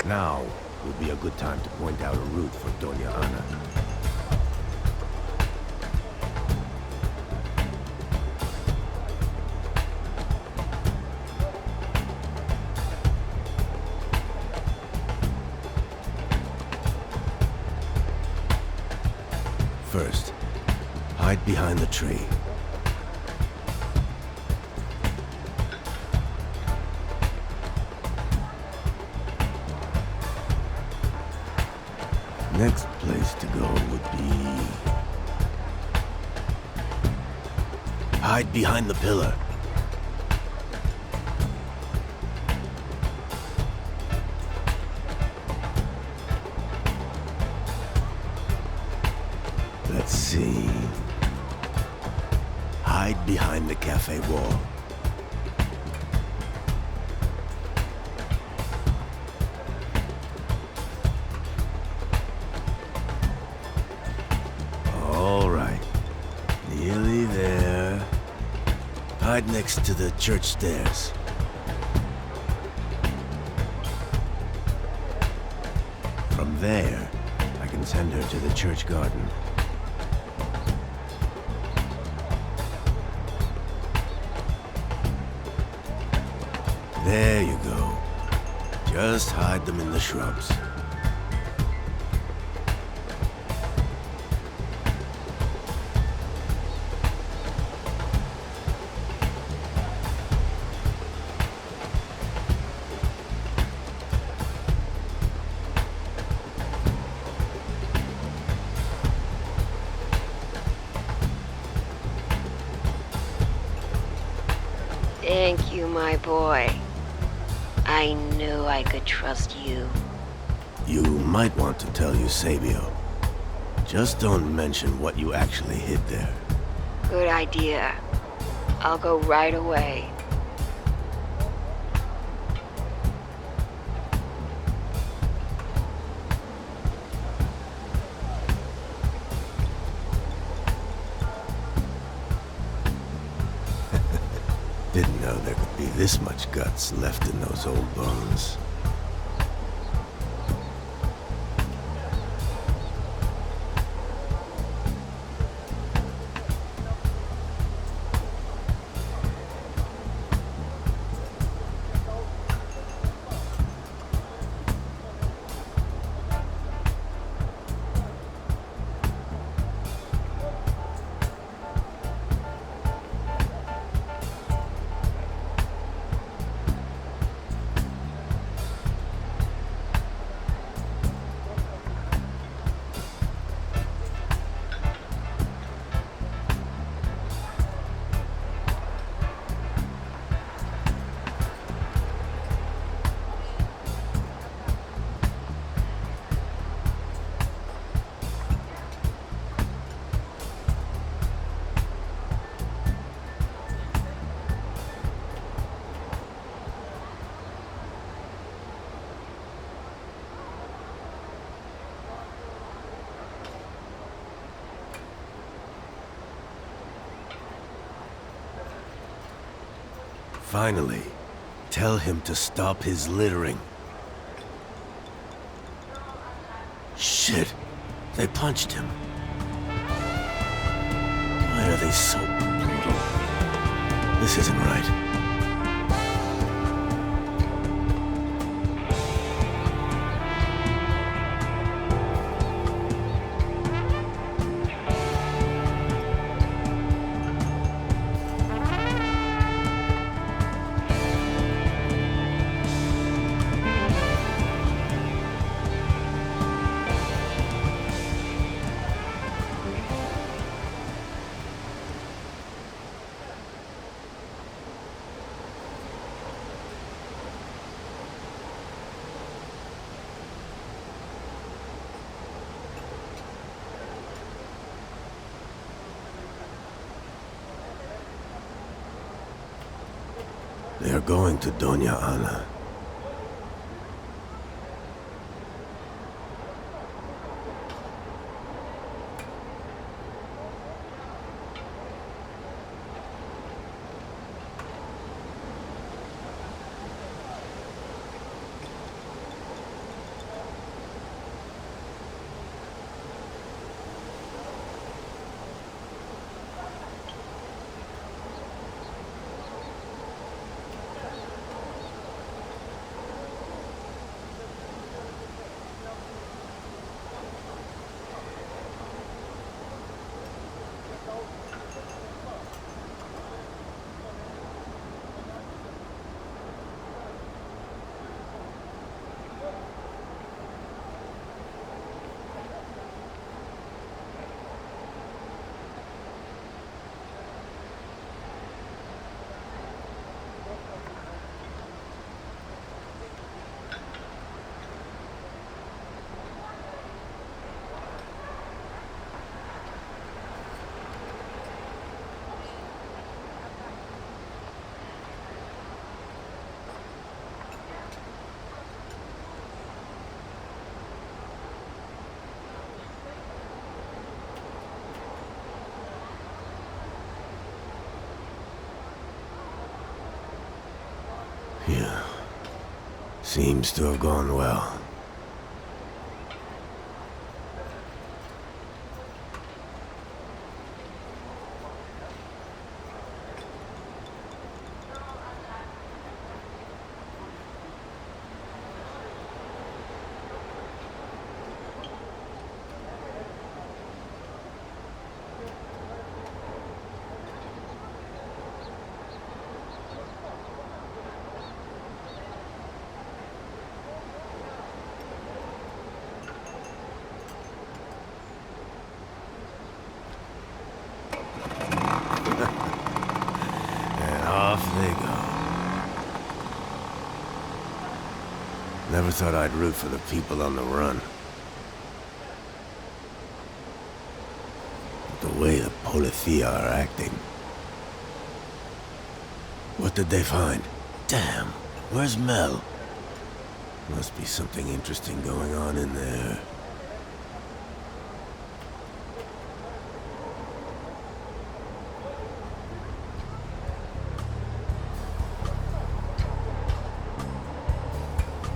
Now would be a good time to point out a route for Doña Ana. First, hide behind the tree. Next place to go would be... hide behind the pillar. Let's see... hide behind the cafe wall. Hide next to the church stairs. From there, I can send her to the church garden. There you go. Just hide them in the shrubs. Thank you, my boy. I knew I could trust you. You might want to tell Eusebio. Just don't mention what you actually hid there. Good idea. I'll go right away. Didn't know there could be this much guts left in those old bones. Finally, tell him to stop his littering. Shit, they punched him. Why are they so brutal? This isn't right. They are going to Doña Ana. Yeah. Seems to have gone well. Never thought I'd root for the people on the run. But the way the Policía are acting. What did they find? Damn, where's Mel? Must be something interesting going on in there.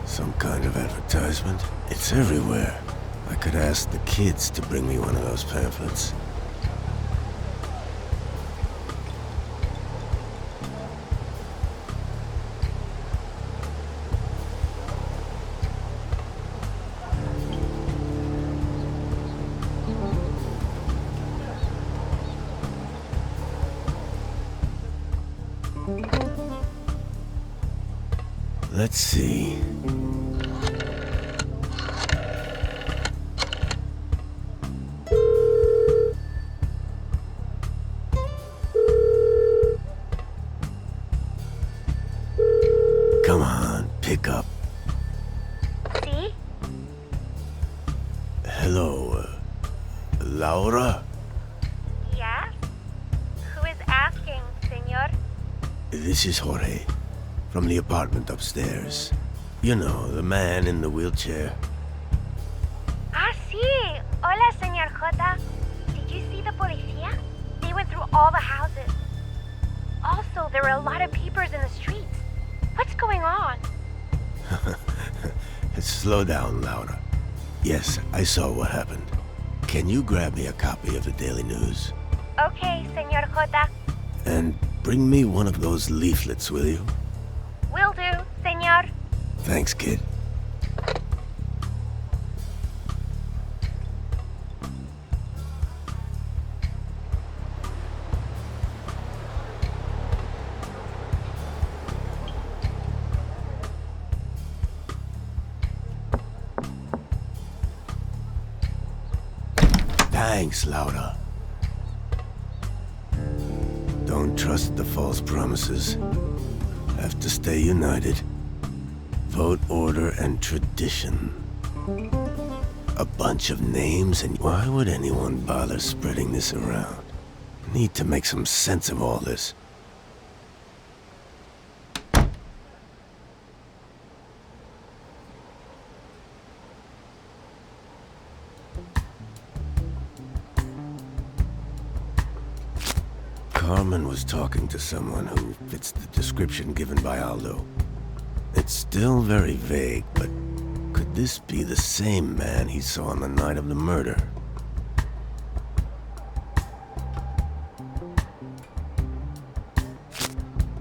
Some kind of advertisement. It's everywhere. I could ask the kids to bring me one of those pamphlets. Let's see. Come on, pick up. See? Hello, Laura? Yes? Who is asking, senor? This is Jorge, from the apartment upstairs. You know, the man in the wheelchair. Ah, sí. Hola, señor J. Did you see the policía? They went through all the houses. Also, there were a lot of peepers in the streets. What's going on? Slow down, Laura. Yes, I saw what happened. Can you grab me a copy of the Daily News? Okay, señor J. And bring me one of those leaflets, will you? Will do, señor. Thanks, kid. Thanks, Laura. Don't trust the false promises. Have to stay united. Vote, order, and tradition. A bunch of names, and why would anyone bother spreading this around? Need to make some sense of all this. Carmen was talking to someone who fits the description given by Aldo. It's still very vague, but could this be the same man he saw on the night of the murder?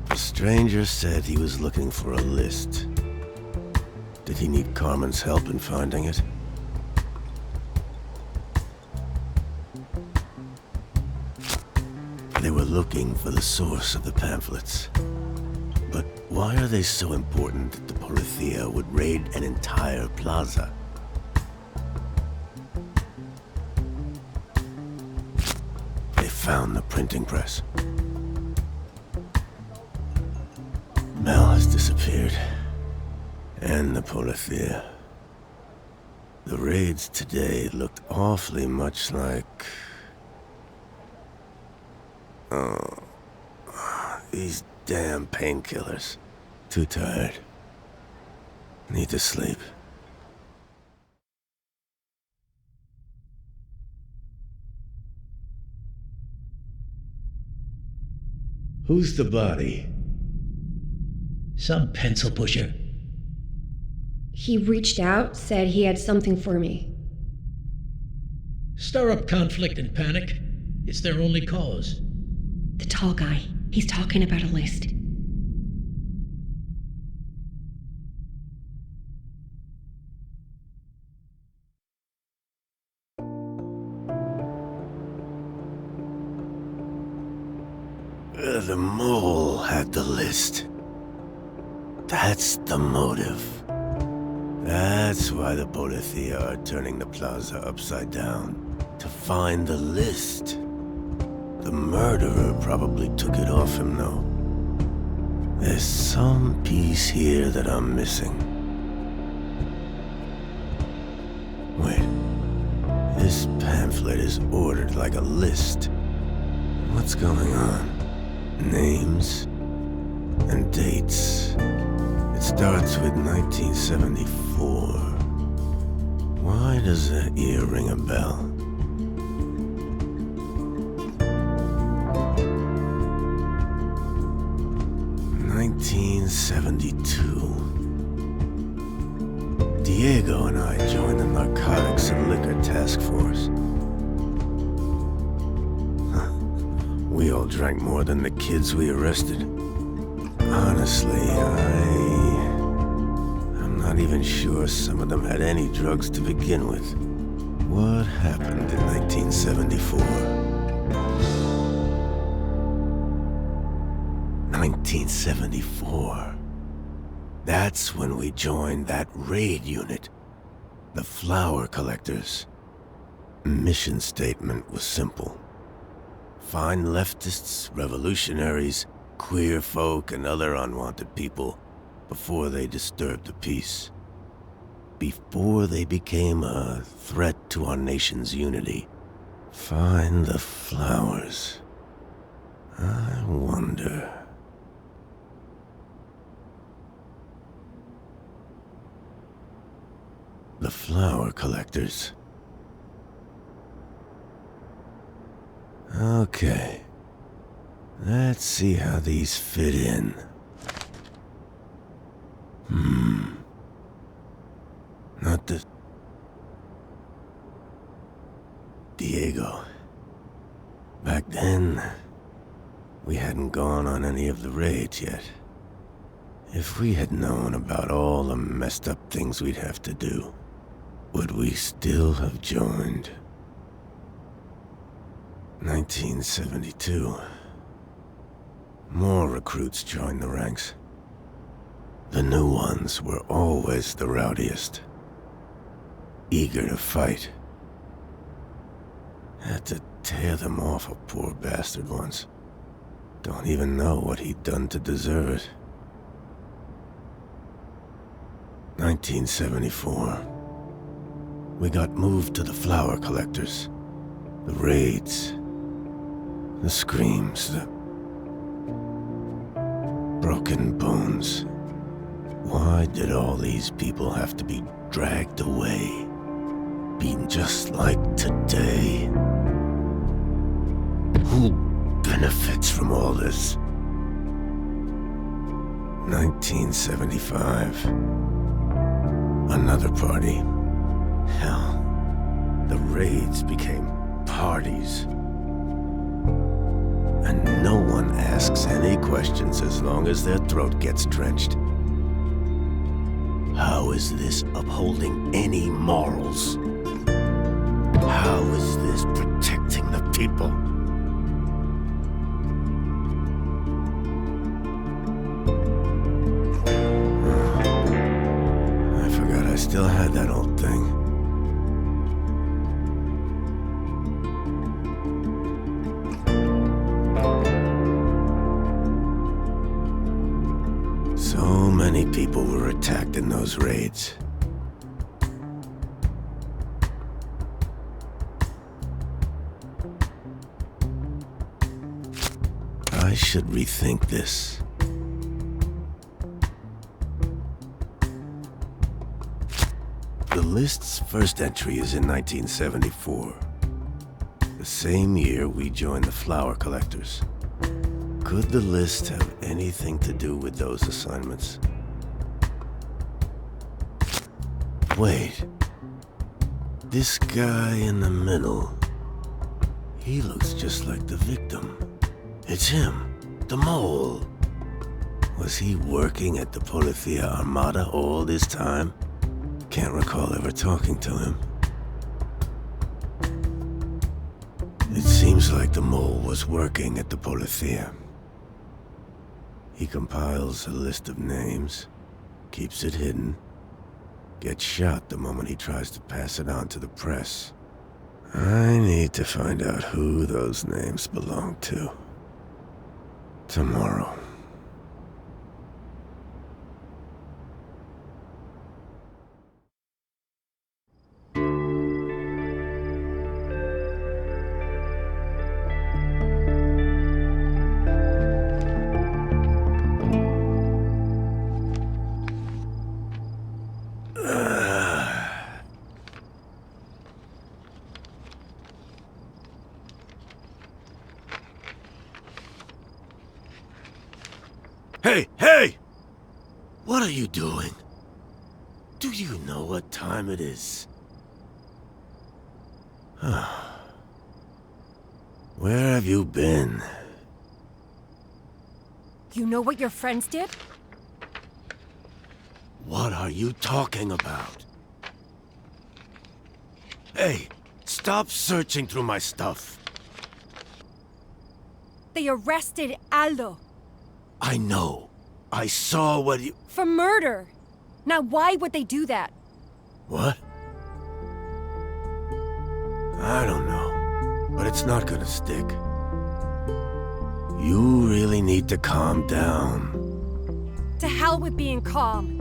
The stranger said he was looking for a list. Did he need Carmen's help in finding it? They were looking for the source of the pamphlets. But why are they so important that the Policía would raid an entire plaza? They found the printing press. Mel has disappeared. And the Policía. The raids today looked awfully much like... Oh, these damn painkillers. Too tired. Need to sleep. Who's the body? Some pencil pusher. He reached out, said he had something for me. Stir up conflict and panic. It's their only cause. The tall guy. He's talking about a list. The mole had the list. That's the motive. That's why the Policía are turning the plaza upside down. To find the list. The murderer probably took it off him, though. There's some piece here that I'm missing. Wait. This pamphlet is ordered like a list. What's going on? Names and dates. It starts with 1974. Why does that year ring a bell? '72. Diego and I joined the Narcotics and Liquor Task Force. We all drank more than the kids we arrested. Honestly, I'm not even sure some of them had any drugs to begin with. What happened in 1974? 1974. That's when we joined that raid unit, the Flower Collectors. Mission statement was simple. Find leftists, revolutionaries, queer folk, and other unwanted people before they disturb the peace. Before they became a threat to our nation's unity. Find the flowers. I wonder... The Flower Collectors. Okay. Let's see how these fit in. Not the... Diego. Back then, we hadn't gone on any of the raids yet. If we had known about all the messed up things we'd have to do, would we still have joined? 1972. More recruits joined the ranks. The new ones were always the rowdiest. Eager to fight. Had to tear them off a poor bastard once. Don't even know what he'd done to deserve it. 1974. We got moved to the Flower Collectors. The raids. The screams. The broken bones. Why did all these people have to be dragged away? Beaten just like today? Who benefits from all this? 1975. Another party. Hell, the raids became parties. And no one asks any questions as long as their throat gets drenched. How is this upholding any morals? How is this protecting the people? I forgot I still had that old thing. So many people were attacked in those raids. I should rethink this. The list's first entry is in 1974. The same year we joined the Flower Collectors. Could the list have anything to do with those assignments? Wait. This guy in the middle. He looks just like the victim. It's him, the mole. Was he working at the Policía Armada all this time? Can't recall ever talking to him. It seems like the mole was working at the Policía. He compiles a list of names, keeps it hidden, gets shot the moment he tries to pass it on to the press. I need to find out who those names belong to. Tomorrow. Hey, hey! What are you doing? Do you know what time it is? Where have you been? You know what your friends did? What are you talking about? Hey, stop searching through my stuff. They arrested Aldo. I know. I saw what you... For murder. Now why would they do that? What? I don't know, but it's not gonna stick. You really need to calm down. To hell with being calm.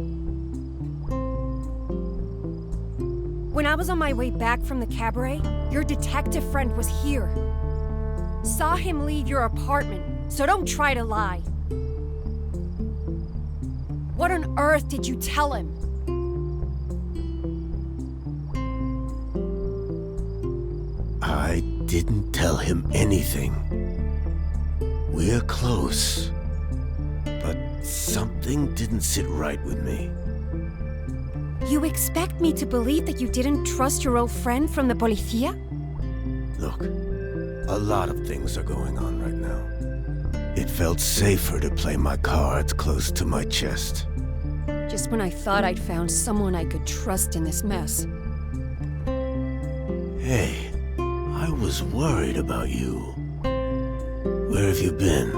When I was on my way back from the cabaret, your detective friend was here. Saw him leave your apartment, so don't try to lie. What on earth did you tell him? I didn't tell him anything. We're close, but something didn't sit right with me. You expect me to believe that you didn't trust your old friend from the policía? Look, a lot of things are going on right now. It felt safer to play my cards close to my chest. Just when I thought I'd found someone I could trust in this mess. Hey, I was worried about you. Where have you been?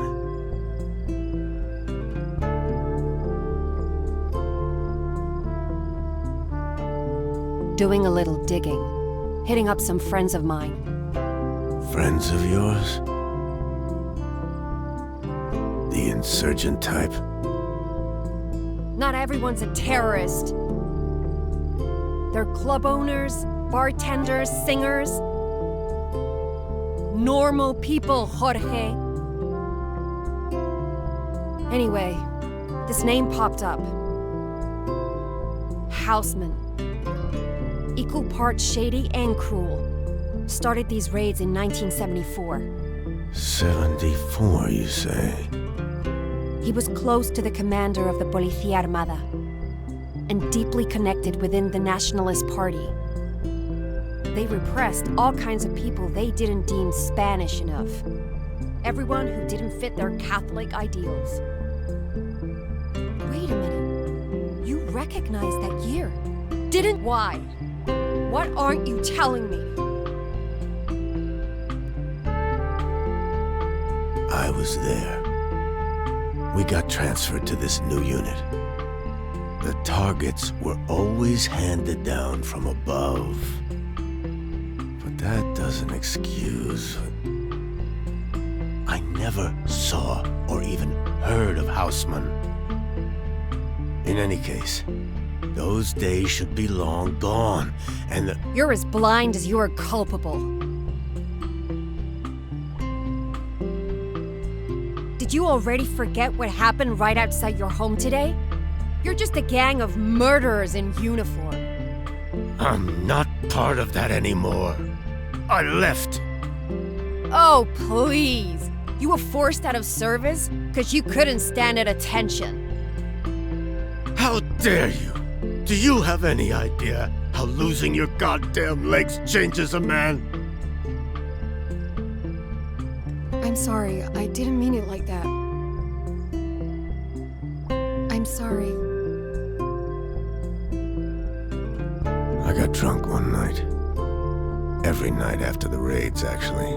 Doing a little digging. Hitting up some friends of mine. Friends of yours? The insurgent type? Not everyone's a terrorist. They're club owners, bartenders, singers. Normal people, Jorge. Anyway, this name popped up. Houseman. Equal parts shady and cruel. Started these raids in 1974. 74, you say? He was close to the commander of the Policía Armada and deeply connected within the Nationalist Party. They repressed all kinds of people they didn't deem Spanish enough. Everyone who didn't fit their Catholic ideals. Wait a minute. You recognize that year? Didn't? Why? What aren't you telling me? I was there. We got transferred to this new unit. The targets were always handed down from above. But that doesn't excuse... I never saw or even heard of Houseman. In any case, those days should be long gone, and the... You're as blind as you are culpable. Did you already forget what happened right outside your home today? You're just a gang of murderers in uniform. I'm not part of that anymore. I left. Oh, please. You were forced out of service because you couldn't stand at attention. How dare you? Do you have any idea how losing your goddamn legs changes a man? I'm sorry. I didn't mean it like that. I'm sorry. I got drunk one night. Every night after the raids, actually.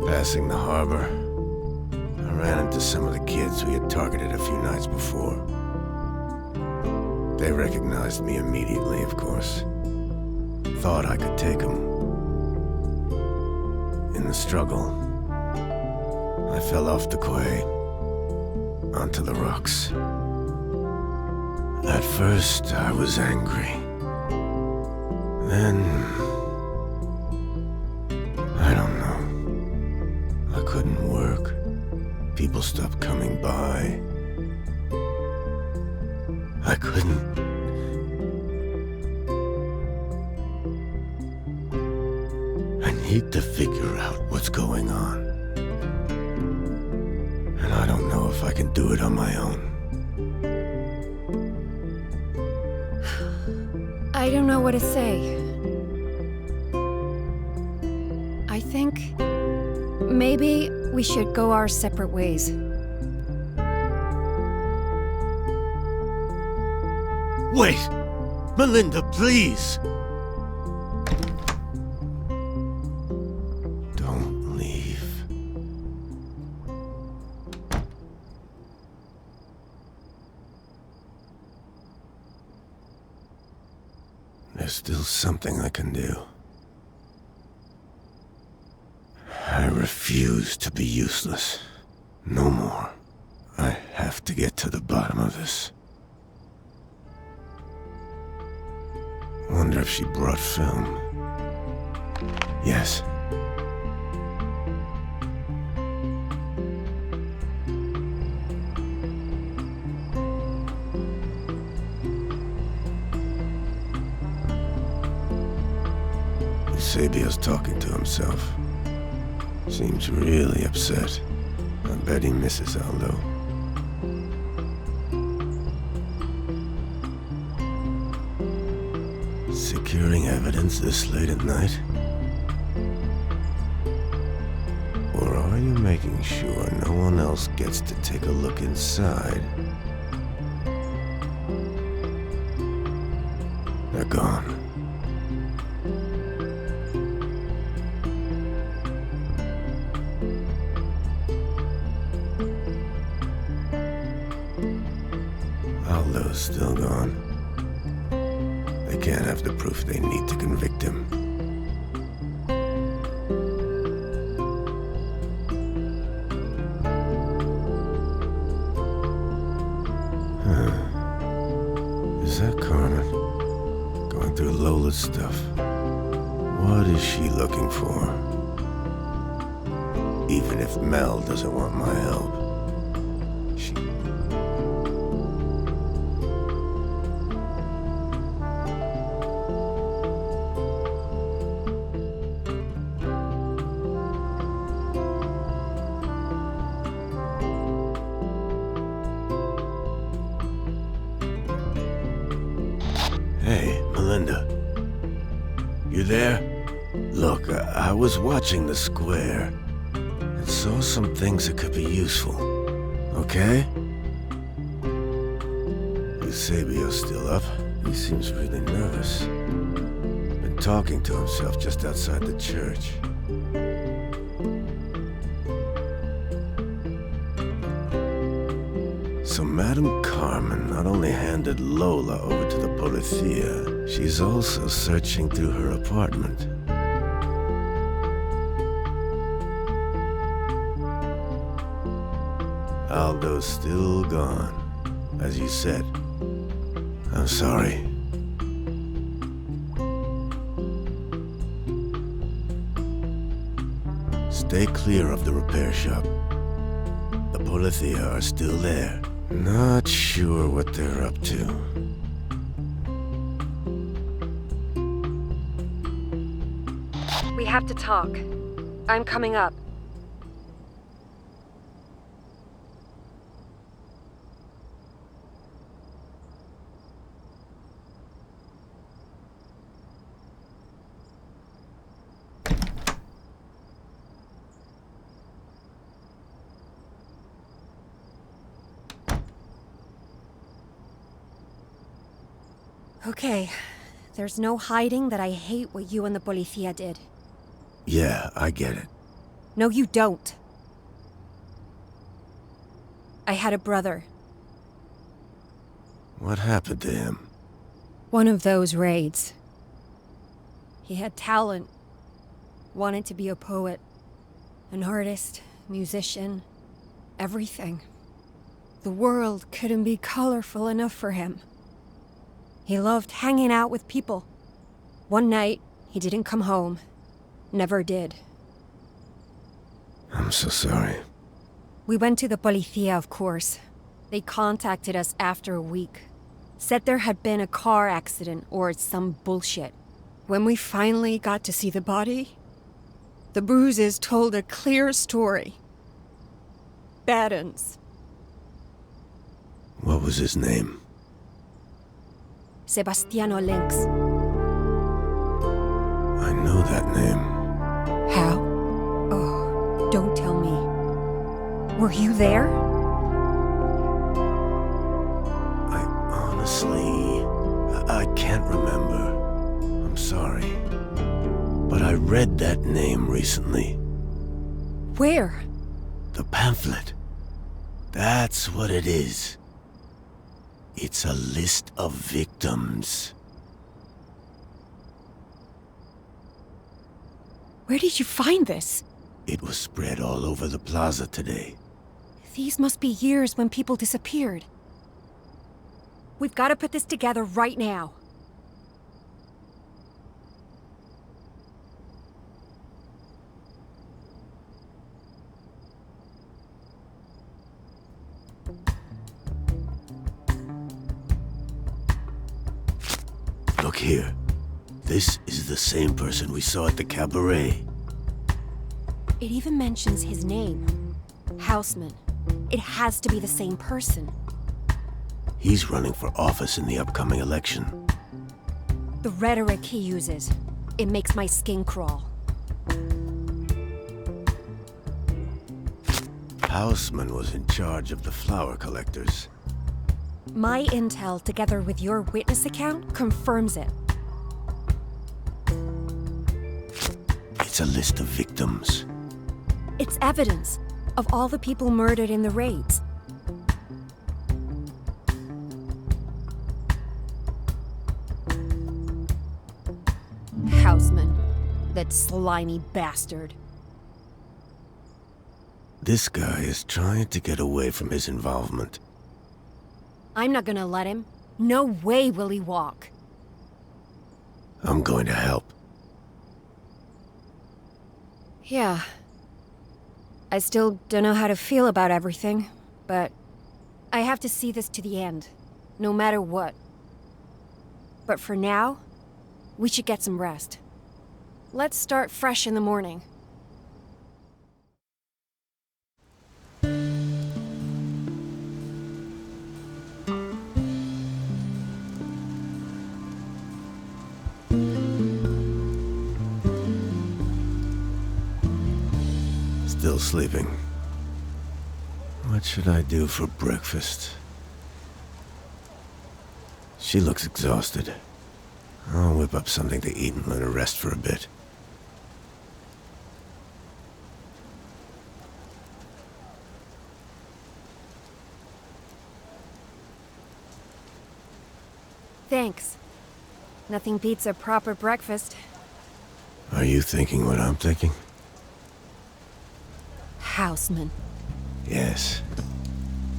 Passing the harbor, I ran into some of the kids we had targeted a few nights before. They recognized me immediately, of course. Thought I could take them. In the struggle, I fell off the quay, onto the rocks. At first, I was angry. Then... I don't know. I couldn't work. People stopped coming by. I couldn't need to figure out what's going on. And I don't know if I can do it on my own. I don't know what to say. I think maybe we should go our separate ways. Wait! Melinda, please! Don't leave. There's still something I can do. I refuse to be useless. No more. I have to get to the bottom of this. Wonder if she brought film. Yes. Eusebio's talking to himself. Seems really upset. I bet he misses Aldo. Securing evidence this late at night? Or are you making sure no one else gets to take a look inside? They're gone. Aldo's still gone. They can't have the proof they need to convict him. Is that Carmen? Going through Lola's stuff. What is she looking for? Even if Mel doesn't want my help. She... Hey, Melinda. You there? Look, I was watching the square and saw some things that could be useful. Okay? Eusebio's still up. He seems really nervous. Been talking to himself just outside the church. So Madame Carmen not only handed Lola over to the policia, she's also searching through her apartment. Aldo's still gone, as you said. I'm sorry. Stay clear of the repair shop. The policia are still there. Not sure what they're up to. We have to talk. I'm coming up. Okay, there's no hiding that I hate what you and the policia did. Yeah, I get it. No, you don't. I had a brother. What happened to him? One of those raids. He had talent. Wanted to be a poet. An artist, musician, everything. The world couldn't be colorful enough for him. He loved hanging out with people. One night, he didn't come home. Never did. I'm so sorry. We went to the policia, of course. They contacted us after a week. Said there had been a car accident or some bullshit. When we finally got to see the body, The bruises told a clear story. Bad ends. What was his name? Sebastiano Lynx. I know that name. How? Oh, don't tell me. Were you there? I honestly... I can't remember. I'm sorry. But I read that name recently. Where? The pamphlet. That's what it is. It's a list of victims. Where did you find this? It was spread all over the plaza today. These must be years when people disappeared. We've got to put this together right now. Look here. This is the same person we saw at the cabaret. It even mentions his name. Houseman. It has to be the same person. He's running for office in the upcoming election. The rhetoric he uses, it makes my skin crawl. Houseman was in charge of the flower collectors. My intel, together with your witness account, confirms it. It's a list of victims. It's evidence of all the people murdered in the raids. Houseman, that slimy bastard. This guy is trying to get away from his involvement. I'm not gonna let him. No way will he walk. I'm going to help. Yeah. I still don't know how to feel about everything, but I have to see this to the end, no matter what. But for now, we should get some rest. Let's start fresh in the morning. Still sleeping. What should I do for breakfast? She looks exhausted. I'll whip up something to eat and let her rest for a bit. Thanks. Nothing beats a proper breakfast. Are you thinking what I'm thinking? Houseman. Yes.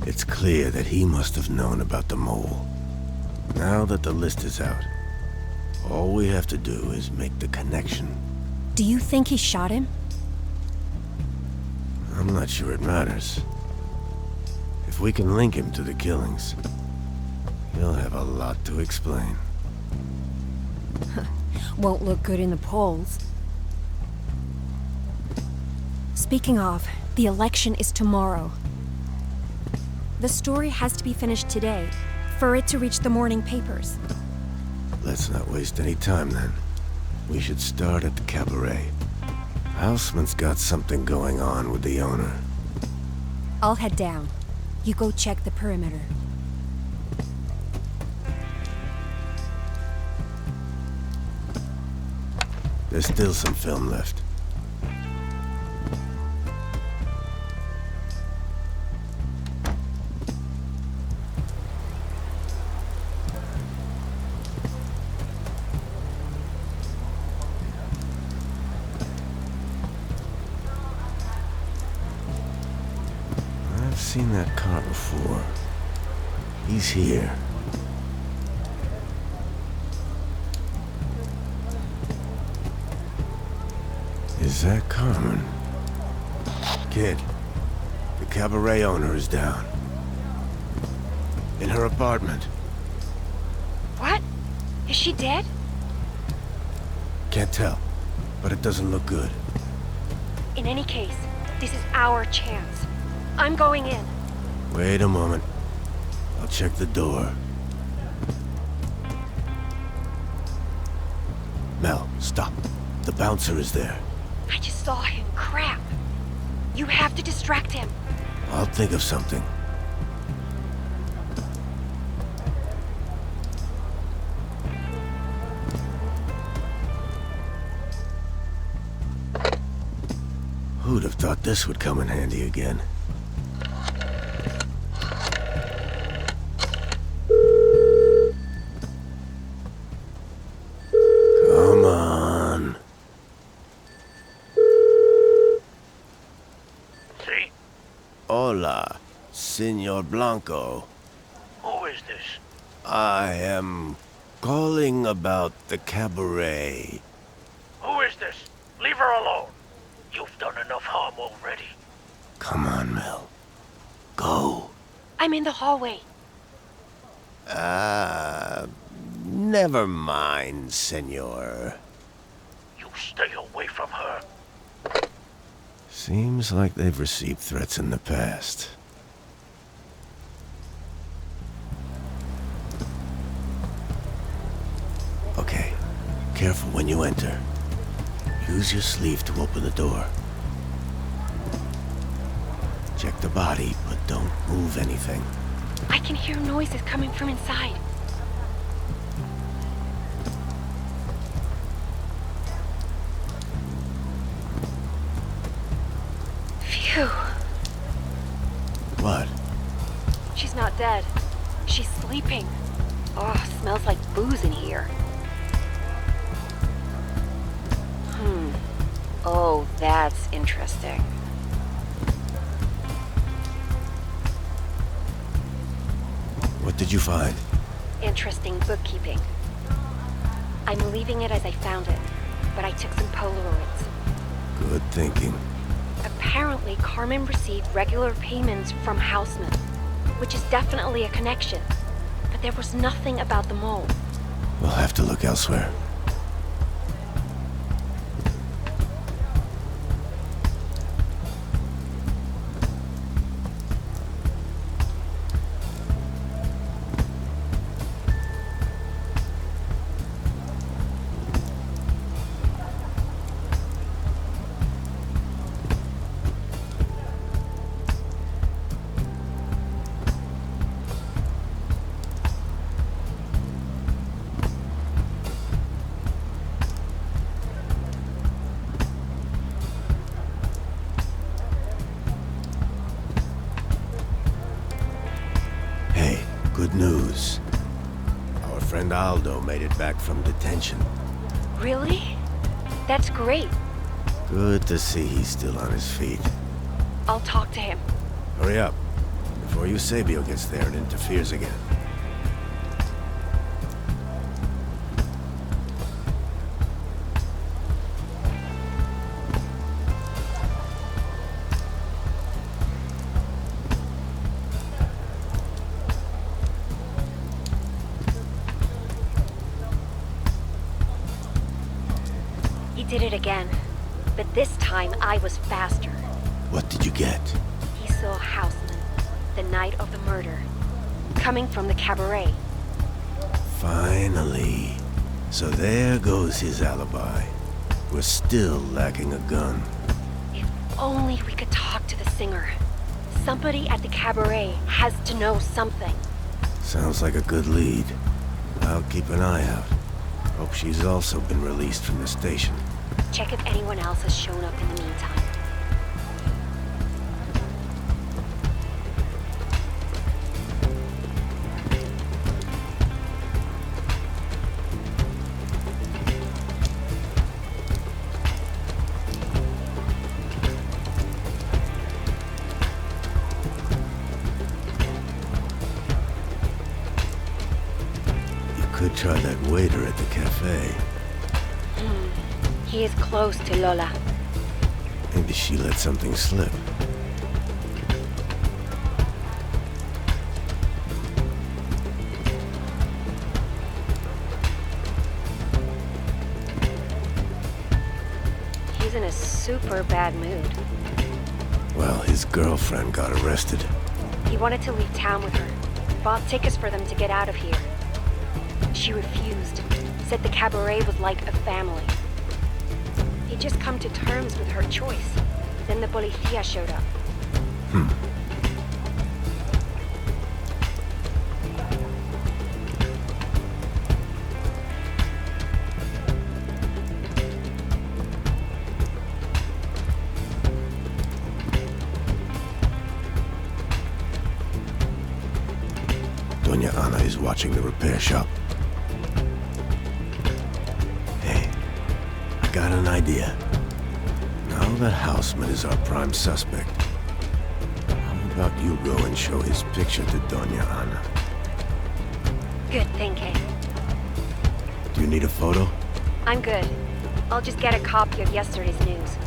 It's clear that he must have known about the mole. Now that the list is out, all we have to do is make the connection. Do you think he shot him? I'm not sure it matters. If we can link him to the killings, he'll have a lot to explain. Won't look good in the polls. Speaking of, the election is tomorrow. The story has to be finished today, for it to reach the morning papers. Let's not waste any time then. We should start at the cabaret. Houseman's got something going on with the owner. I'll head down. You go check the perimeter. There's still some film left. I've seen that car before. He's here. Is that Carmen? Kid, the cabaret owner is down. In her apartment. What? Is she dead? Can't tell, but it doesn't look good. In any case, this is our chance. I'm going in. Wait a moment. I'll check the door. Mel, stop. The bouncer is there. I just saw him. Crap. You have to distract him. I'll think of something. Who'd have thought this would come in handy again? Come on. See? Hola, Senor Blanco. Who is this? I am calling about the cabaret. Who is this? Leave her alone. You've done enough harm already. Come on, Mel. Go. I'm in the hallway. Never mind, senor. You stay away from her. Seems like they've received threats in the past. Okay, careful when you enter. Use your sleeve to open the door. Check the body, but don't move anything. I can hear noises coming from inside. Phew. What? She's not dead. She's sleeping. Oh, smells like booze in here. Oh, that's interesting. What did you find? Interesting bookkeeping. I'm leaving it as I found it, but I took some Polaroids. Good thinking. Apparently, Carmen received regular payments from Houseman, which is definitely a connection. But there was nothing about the mole. We'll have to look elsewhere. Good news. Our friend Aldo made it back from detention. Really? That's great. Good to see he's still on his feet. I'll talk to him. Hurry up, before Eusebio gets there and interferes again. He did it again, but this time I was faster. What did you get? He saw Houseman, the night of the murder, coming from the cabaret. Finally. So there goes his alibi. We're still lacking a gun. If only we could talk to the singer. Somebody at the cabaret has to know something. Sounds like a good lead. I'll keep an eye out. Hope she's also been released from the station. Check if anyone else has shown up in the meantime. You could try that waiter at the cafe. He is close to Lola. Maybe she let something slip. He He's in a super bad mood. Well, his girlfriend got arrested. He wanted to leave town with her. Bought tickets for them to get out of here. She refused. Said the cabaret was like a family. He'd just come to terms with her choice. Then the policía showed up. Doña Ana is watching the repair shop. Hey, I got an idea. Now that Houseman is our prime suspect, how about you go and show his picture to Doña Ana? Good thinking. Do you need a photo? I'm good. I'll just get a copy of yesterday's news.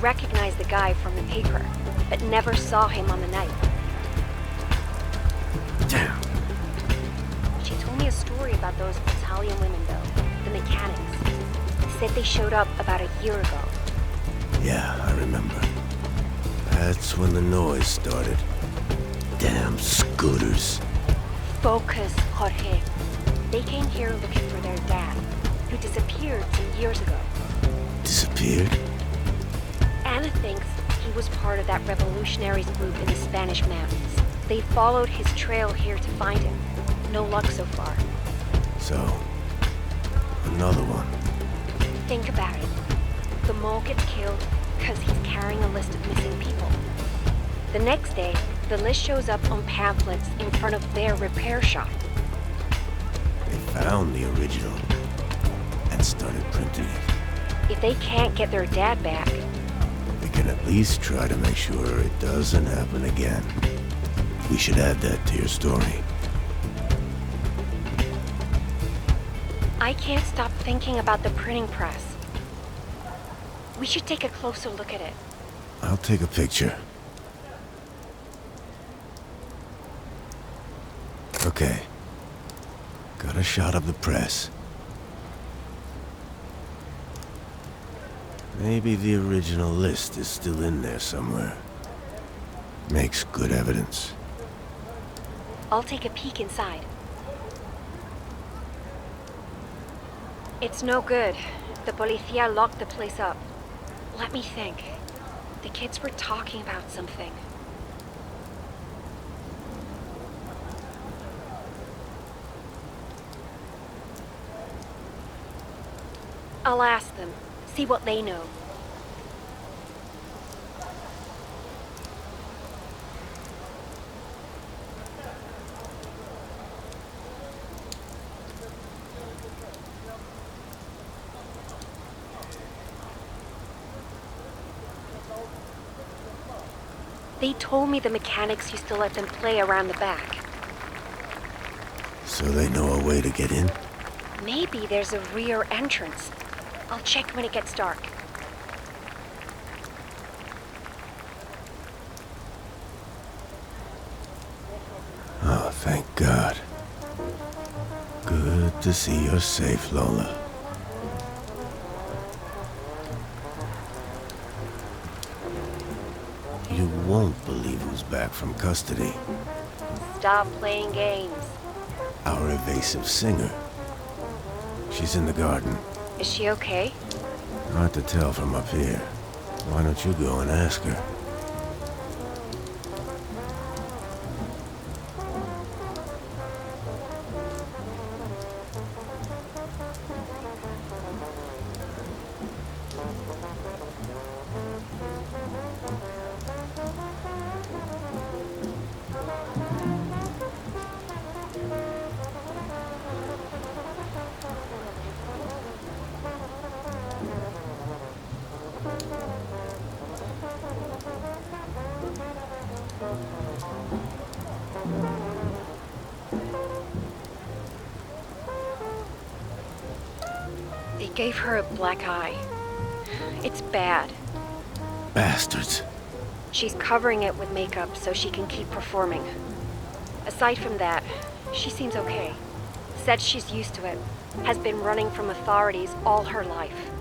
Recognized the guy from the paper, but never saw him on the night. Damn. She told me a story about those Italian women, though, the mechanics. Said they showed up about a year ago. Yeah, I remember. That's when the noise started. Damn scooters. Focus, Jorge. They came here looking for their dad, who disappeared some years ago. Disappeared? Anna thinks he was part of that revolutionaries group in the Spanish mountains. They followed his trail here to find him. No luck so far. So, another one. Think about it. The mole gets killed because he's carrying a list of missing people. The next day, the list shows up on pamphlets in front of their repair shop. They found the original and started printing it. If they can't get their dad back, we can at least try to make sure it doesn't happen again. We should add that to your story. I can't stop thinking about the printing press. We should take a closer look at it. I'll take a picture. Okay. Got a shot of the press. Maybe the original list is still in there somewhere. Makes good evidence. I'll take a peek inside. It's no good. The policía locked the place up. Let me think. The kids were talking about something. I'll ask them. See what they know. They told me the mechanics used to let them play around the back. So they know a way to get in? Maybe there's a rear entrance. I'll check when it gets dark. Oh, thank God. Good to see you're safe, Lola. You won't believe who's back from custody. Stop playing games. Our evasive singer. She's in the garden. Is she okay? Hard to tell from up here. Why don't you go and ask her? Gave her a black eye. It's bad. Bastards. She's covering it with makeup so she can keep performing. Aside from that, she seems okay. Said she's used to it. Has been running from authorities all her life.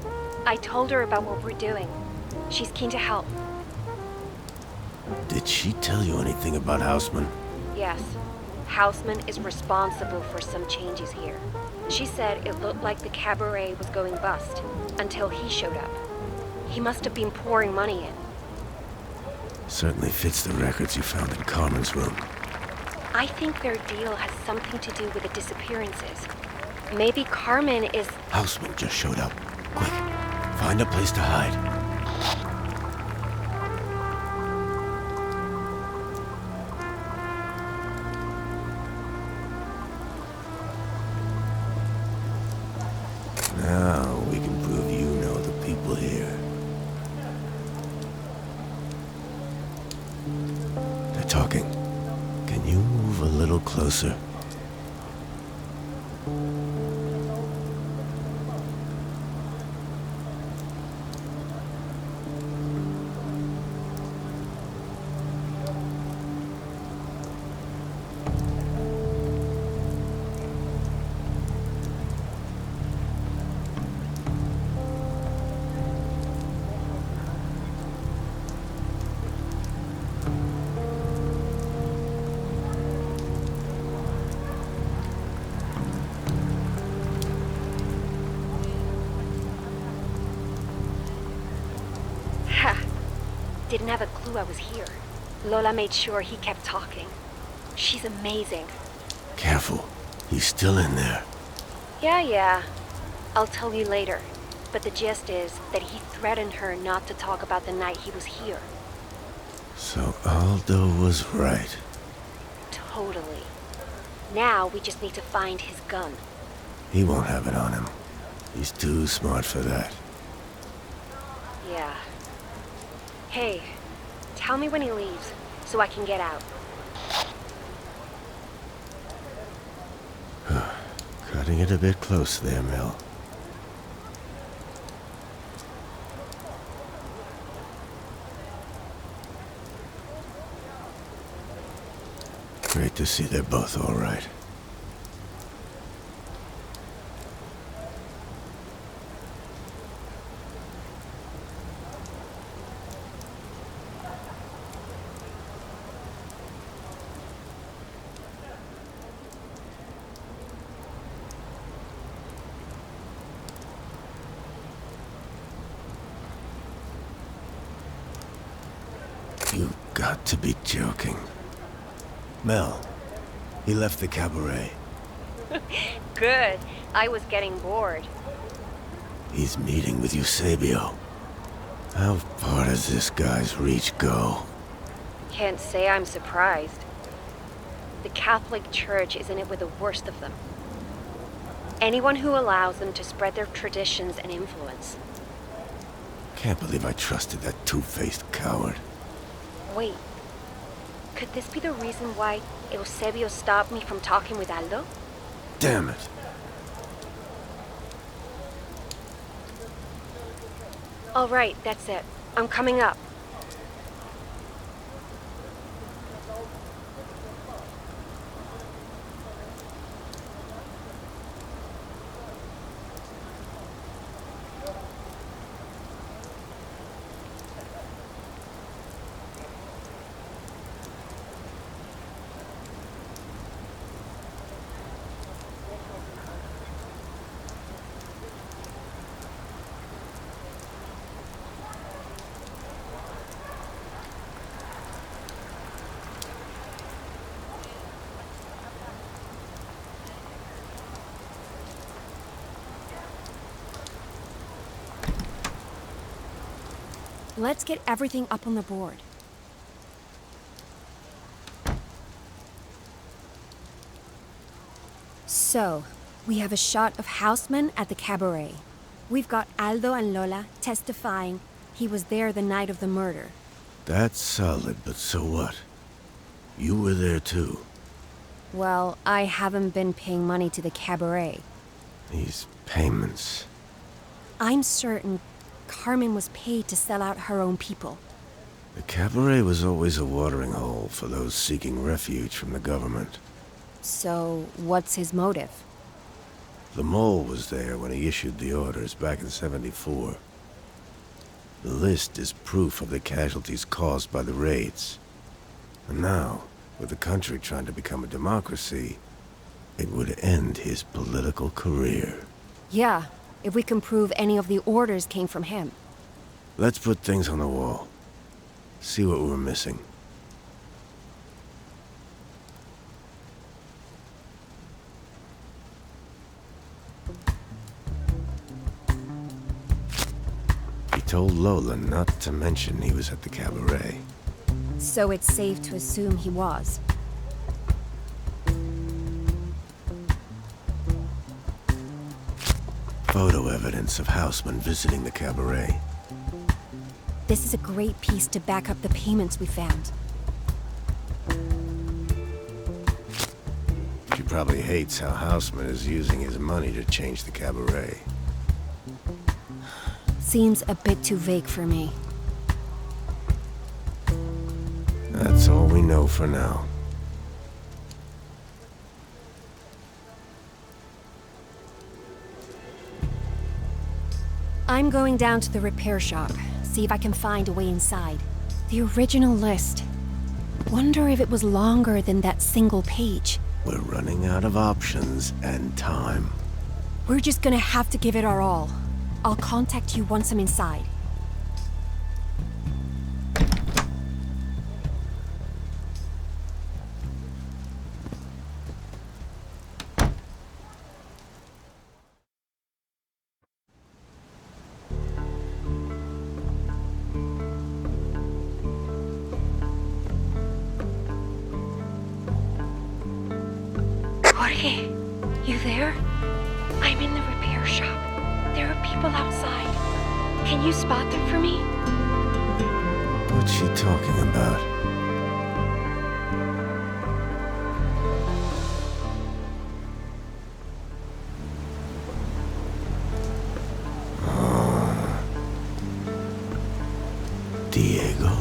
I told her about what we're doing. She's keen to help. Did she tell you anything about Houseman? Yes. Houseman is responsible for some changes here. She said it looked like the cabaret was going bust until he showed up. He must have been pouring money in. Certainly fits the records you found in Carmen's room. I think their deal has something to do with the disappearances. Maybe Carmen is... Houseman just showed up. Quick, find a place to hide. Now we can prove you know the people here. They're talking. Can you move a little closer? Didn't have a clue I was here. Lola made sure he kept talking. She's amazing. Careful. He's still in there. Yeah. I'll tell you later. But the gist is that he threatened her not to talk about the night he was here. So Aldo was right. Totally. Now we just need to find his gun. He won't have it on him. He's too smart for that. Yeah. Hey, tell me when he leaves, so I can get out. Cutting it a bit close there, Mel. Great to see they're both all right. You got to be joking. Mel, he left the cabaret. Good. I was getting bored. He's meeting with Eusebio. How far does this guy's reach go? Can't say I'm surprised. The Catholic Church is in it with the worst of them. Anyone who allows them to spread their traditions and influence. Can't believe I trusted that two-faced coward. Wait. Could this be the reason why Eusebio stopped me from talking with Aldo? Damn it. All right, that's it. I'm coming up. Let's get everything up on the board. So, we have a shot of Houseman at the cabaret. We've got Aldo and Lola testifying he was there the night of the murder. That's solid, but so what? You were there too. Well, I haven't been paying money to the cabaret. These payments. I'm certain Carmen was paid to sell out her own people. The cabaret was always a watering hole for those seeking refuge from the government. So, what's his motive? The mole was there when he issued the orders back in '74. The list is proof of the casualties caused by the raids. And now, with the country trying to become a democracy, it would end his political career. Yeah, if we can prove any of the orders came from him. Let's put things on the wall. See what we're missing. He told Lola not to mention he was at the cabaret. So it's safe to assume he was. Photo evidence of Houseman visiting the cabaret. This is a great piece to back up the payments we found. She probably hates how Houseman is using his money to change the cabaret. Seems a bit too vague for me. That's all we know for now. I'm going down to the repair shop, see if I can find a way inside. The original list. Wonder if it was longer than that single page. We're running out of options and time. We're just gonna have to give it our all. I'll contact you once I'm inside. Jorge, you there? I'm in the repair shop. There are people outside. Can you spot them for me? What's she talking about? Oh. Diego.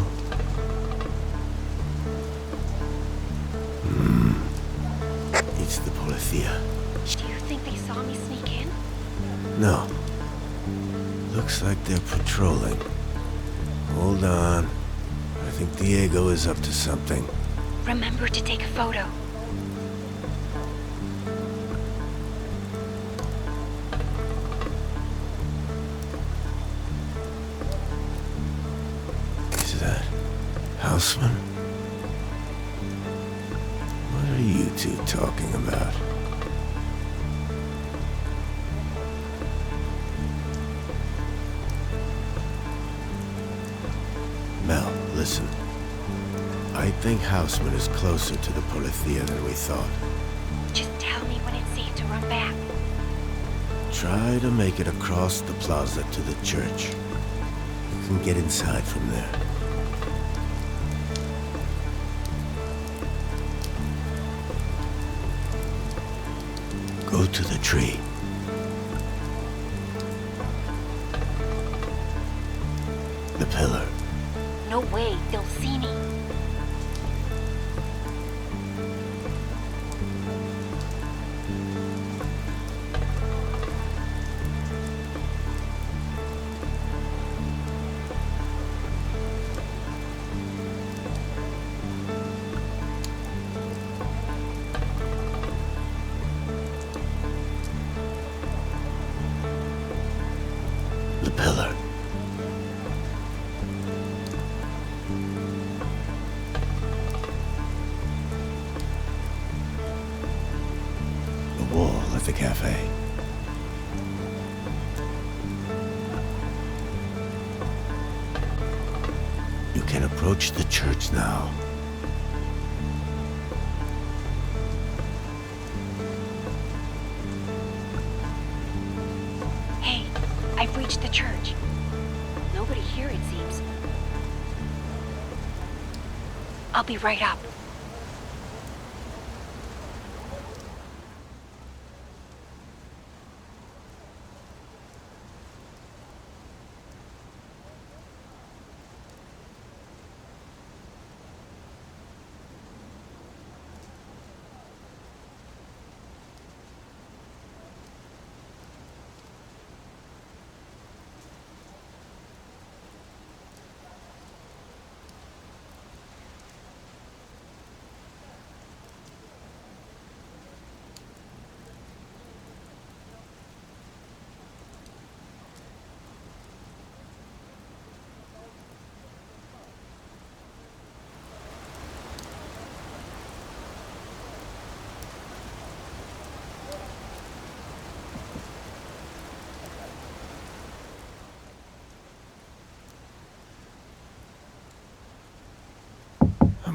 It's the Policía. Do you think they saw me sneak in? No. Looks like they're patrolling. Hold on. I think Diego is up to something. Remember to take a photo. Is that Houseman? What are you two talking about? Mel, listen. I think Houseman is closer to the Policía than we thought. Just tell me when it's safe to run back. Try to make it across the plaza to the church. You can get inside from there. Go to the tree. The pillar. No way, they'll see me. The pillar. The wall at the cafe. You can approach the church now. Hey, I've reached the church. Nobody here, it seems. I'll be right up.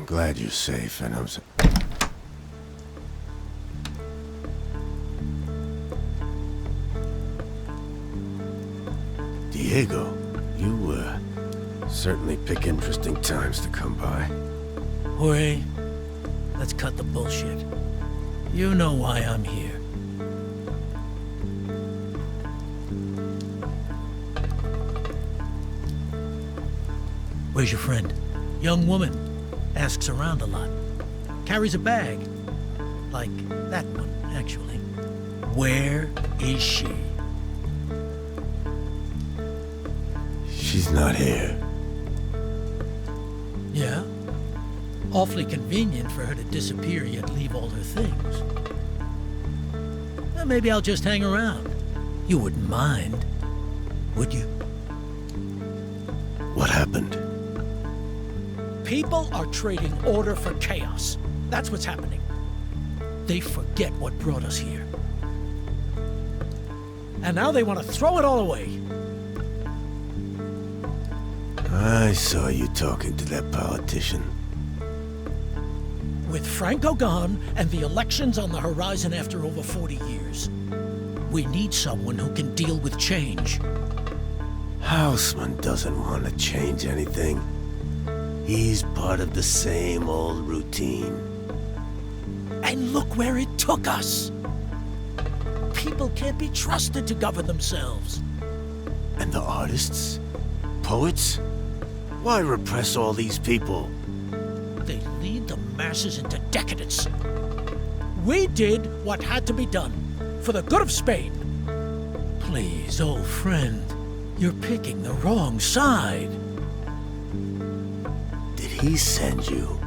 glad you're safe, and Diego, you, certainly pick interesting times to come by. Jorge, let's cut the bullshit. You know why I'm here. Where's your friend? Young woman. Asks around a lot. Carries a bag. Like that one, actually. Where is she? She's not here. Yeah? Awfully convenient for her to disappear yet leave all her things. Well, maybe I'll just hang around. You wouldn't mind, would you? What happened? People are trading order for chaos. That's what's happening. They forget what brought us here. And now they want to throw it all away. I saw you talking to that politician. With Franco gone and the elections on the horizon after over 40 years, we need someone who can deal with change. Houseman doesn't want to change anything. He's part of the same old routine. And look where it took us. People can't be trusted to govern themselves. And the artists? Poets? Why repress all these people? They lead the masses into decadence. We did what had to be done for the good of Spain. Please, old friend, you're picking the wrong side. Did he send you?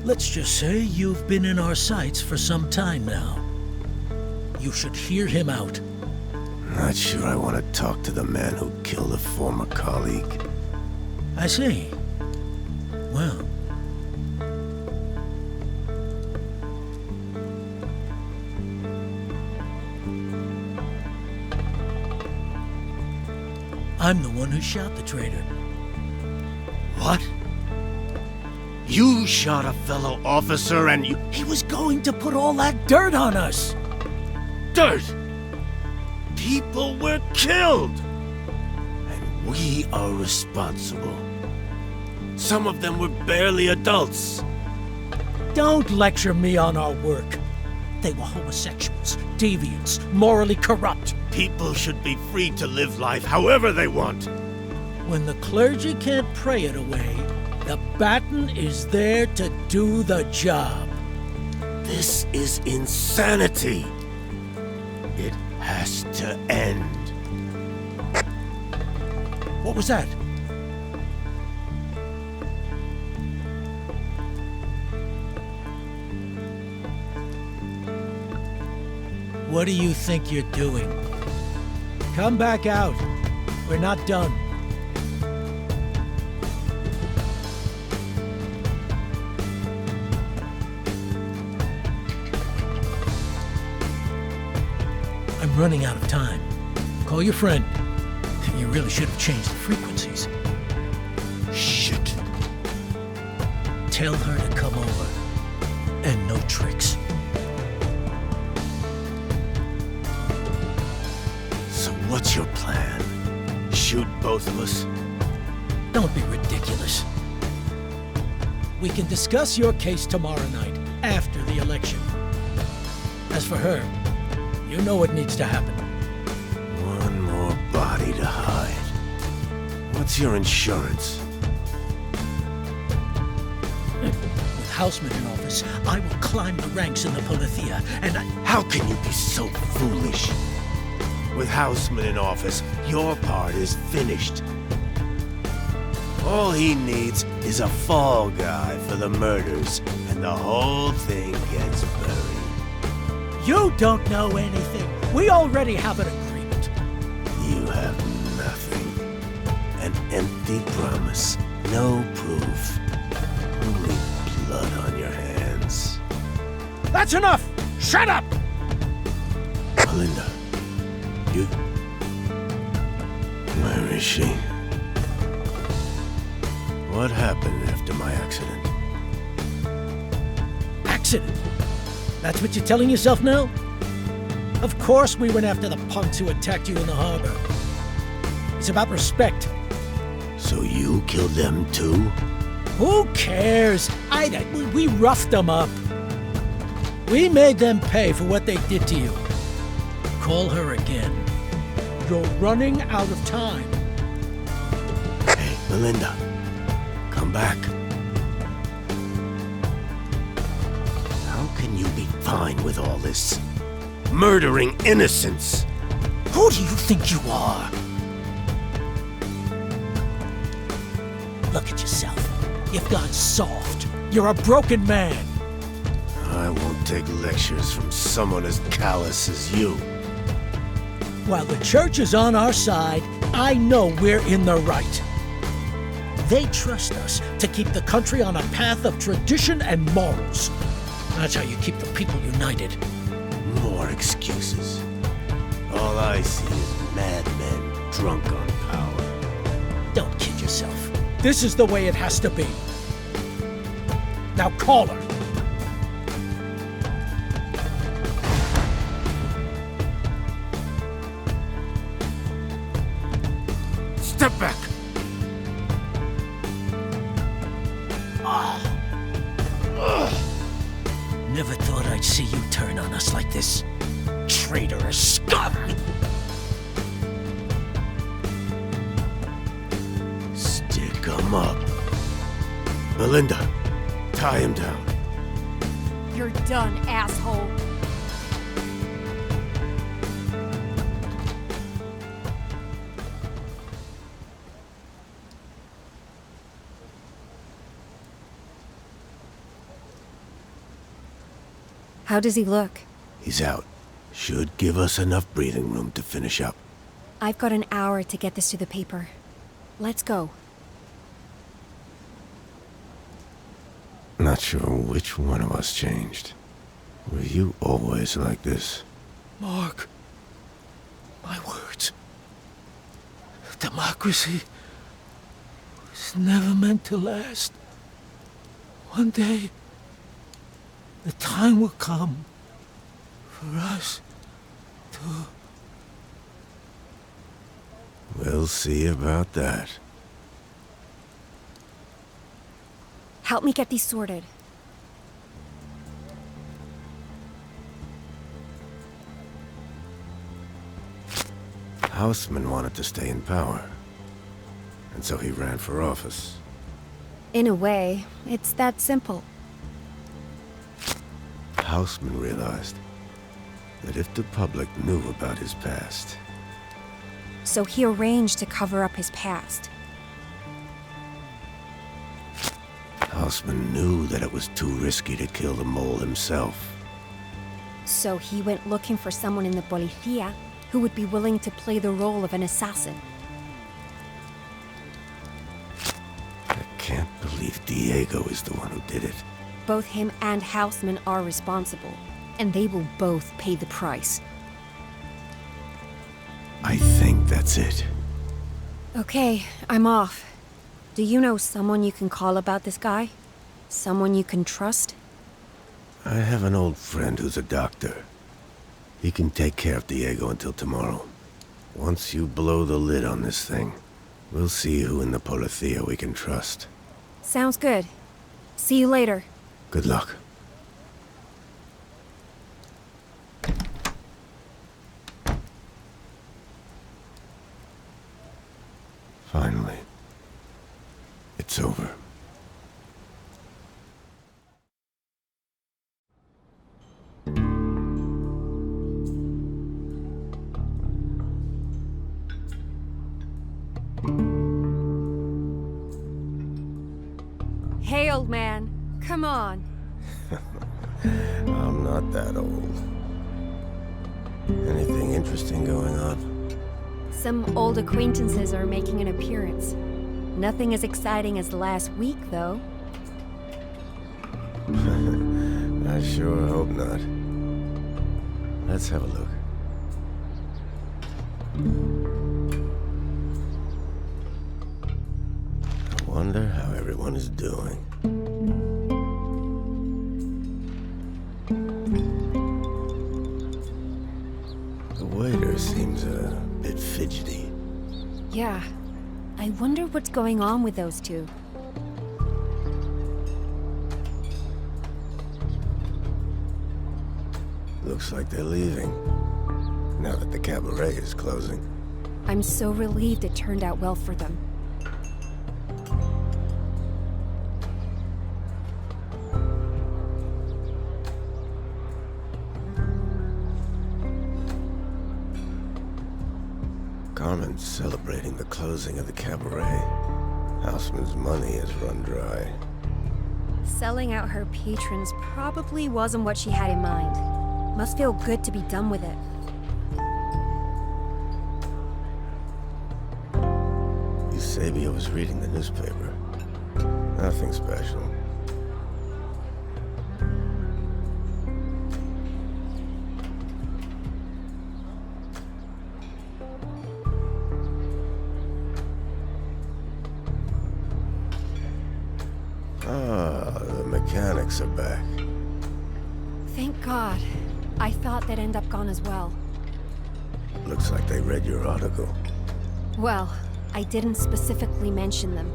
Let's just say you've been in our sights for some time now. You should hear him out. Not sure I want to talk to the man who killed a former colleague. I see. Well. I'm the one who shot the traitor. What? You shot a fellow officer and you... He was going to put all that dirt on us! Dirt! People were killed! And we are responsible. Some of them were barely adults. Don't lecture me on our work. They were homosexuals, deviants, morally corrupt. People should be free to live life however they want. When the clergy can't pray it away, the baton is there to do the job. This is insanity. It has to end. What was that? What do you think you're doing? Come back out. We're not done. I'm running out of time. Call your friend. You really should have changed the frequencies. Shit. Tell her to come over. And no tricks. So what's your plan? Shoot both of us? Don't be ridiculous. We can discuss your case tomorrow night, after the election. As for her, you know what needs to happen. One more body to hide. What's your insurance? With Houseman in office, I will climb the ranks in the Policia, and How can you be so foolish? With Houseman in office, your part is finished. All he needs is a fall guy for the murders, and the whole thing gets buried. You don't know anything. We already have an agreement. You have nothing. An empty promise. No proof. Only blood on your hands. That's enough! Shut up! Melinda, you... Where is she? What happened after my accident? accident. That's what you're telling yourself now? Of course we went after the punks who attacked you in the harbor. It's about respect. So you killed them too? Who cares? We roughed them up. We made them pay for what they did to you. Call her again. You're running out of time. Hey, Melinda. Come back. How can you be fine with all this? Murdering innocents! Who do you think you are? Look at yourself. You've gone soft. You're a broken man. I won't take lectures from someone as callous as you. While the church is on our side, I know we're in the right. They trust us to keep the country on a path of tradition and morals. That's how you keep the people united. More excuses. All I see is madmen drunk on power. Don't kid yourself. This is the way it has to be. Now call her. Step back! Never thought I'd see you turn on us like this. Traitorous scum! Stick 'em up. Melinda, tie him down. You're done, asshole. How does he look? He's out. Should give us enough breathing room to finish up. I've got an hour to get this to the paper. Let's go. Not sure which one of us changed. Were you always like this? Mark, my words. Democracy was never meant to last. One day, the time will come for us to... We'll see about that. Help me get these sorted. Houseman wanted to stay in power, and so he ran for office. In a way, it's that simple. Houseman realized that if the public knew about his past... So he arranged to cover up his past. Houseman knew that it was too risky to kill the mole himself. So he went looking for someone in the policía who would be willing to play the role of an assassin. I can't believe Diego is the one who did it. Both him and Houseman are responsible, and they will both pay the price. I think that's it. Okay, I'm off. Do you know someone you can call about this guy? Someone you can trust? I have an old friend who's a doctor. He can take care of Diego until tomorrow. Once you blow the lid on this thing, we'll see who in the policía we can trust. Sounds good. See you later. Good luck. Finally, it's over. Hey, old man. Come on. I'm not that old. Anything interesting going on? Some old acquaintances are making an appearance. Nothing as exciting as last week, though. I sure hope not. Let's have a look. I wonder how everyone is doing. waiter seems a bit fidgety. Yeah. I wonder what's going on with those two. Looks like they're leaving. Now that the cabaret is closing. I'm so relieved it turned out well for them. Carmen's celebrating the closing of the cabaret. Houseman's money has run dry. Selling out her patrons probably wasn't what she had in mind. Must feel good to be done with it. Eusebio was reading the newspaper. Nothing special. Ah, the mechanics are back. Thank God. I thought they'd end up gone as well. Looks like they read your article. Well, I didn't specifically mention them.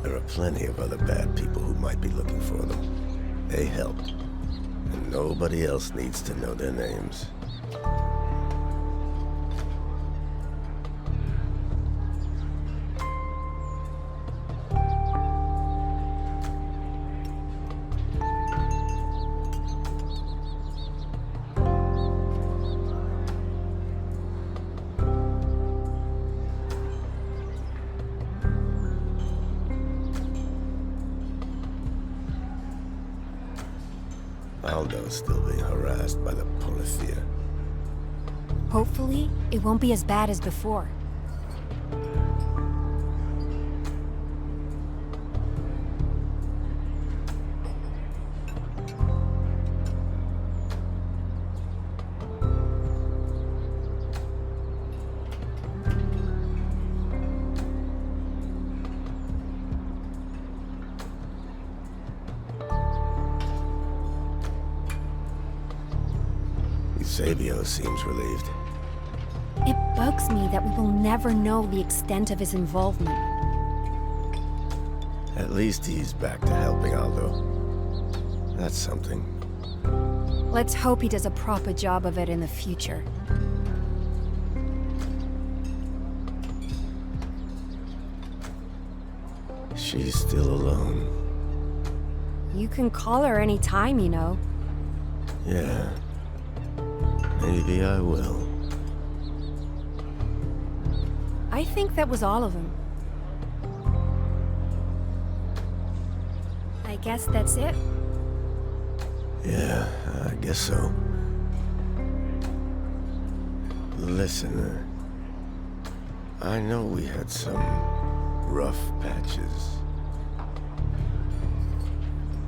There are plenty of other bad people who might be looking for them. They helped. And nobody else needs to know their names. Aldo's still being harassed by the policia. Hopefully, it won't be as bad as before. Eusebio seems relieved. It bugs me that we will never know the extent of his involvement. At least he's back to helping Aldo. That's something. Let's hope he does a proper job of it in the future. She's still alone. You can call her any time, you know. Yeah. Maybe I will. I think that was all of them. I guess that's it. Yeah, I guess so. Listen, I know we had some rough patches.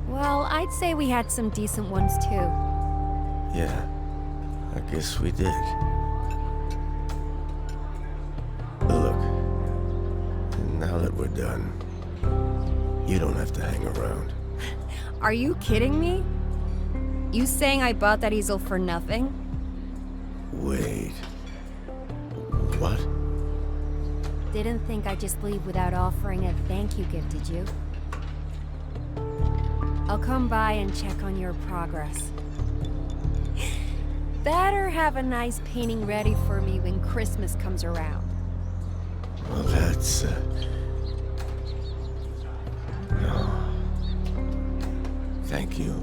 Well, I'd say we had some decent ones too. Yeah, I guess we did. Look, now that we're done, you don't have to hang around. Are you kidding me? You saying I bought that easel for nothing? Wait. What? Didn't think I'd just leave without offering a thank you gift, did you? I'll come by and check on your progress. Better have a nice painting ready for me when Christmas comes around. Well, that's, no. Thank you.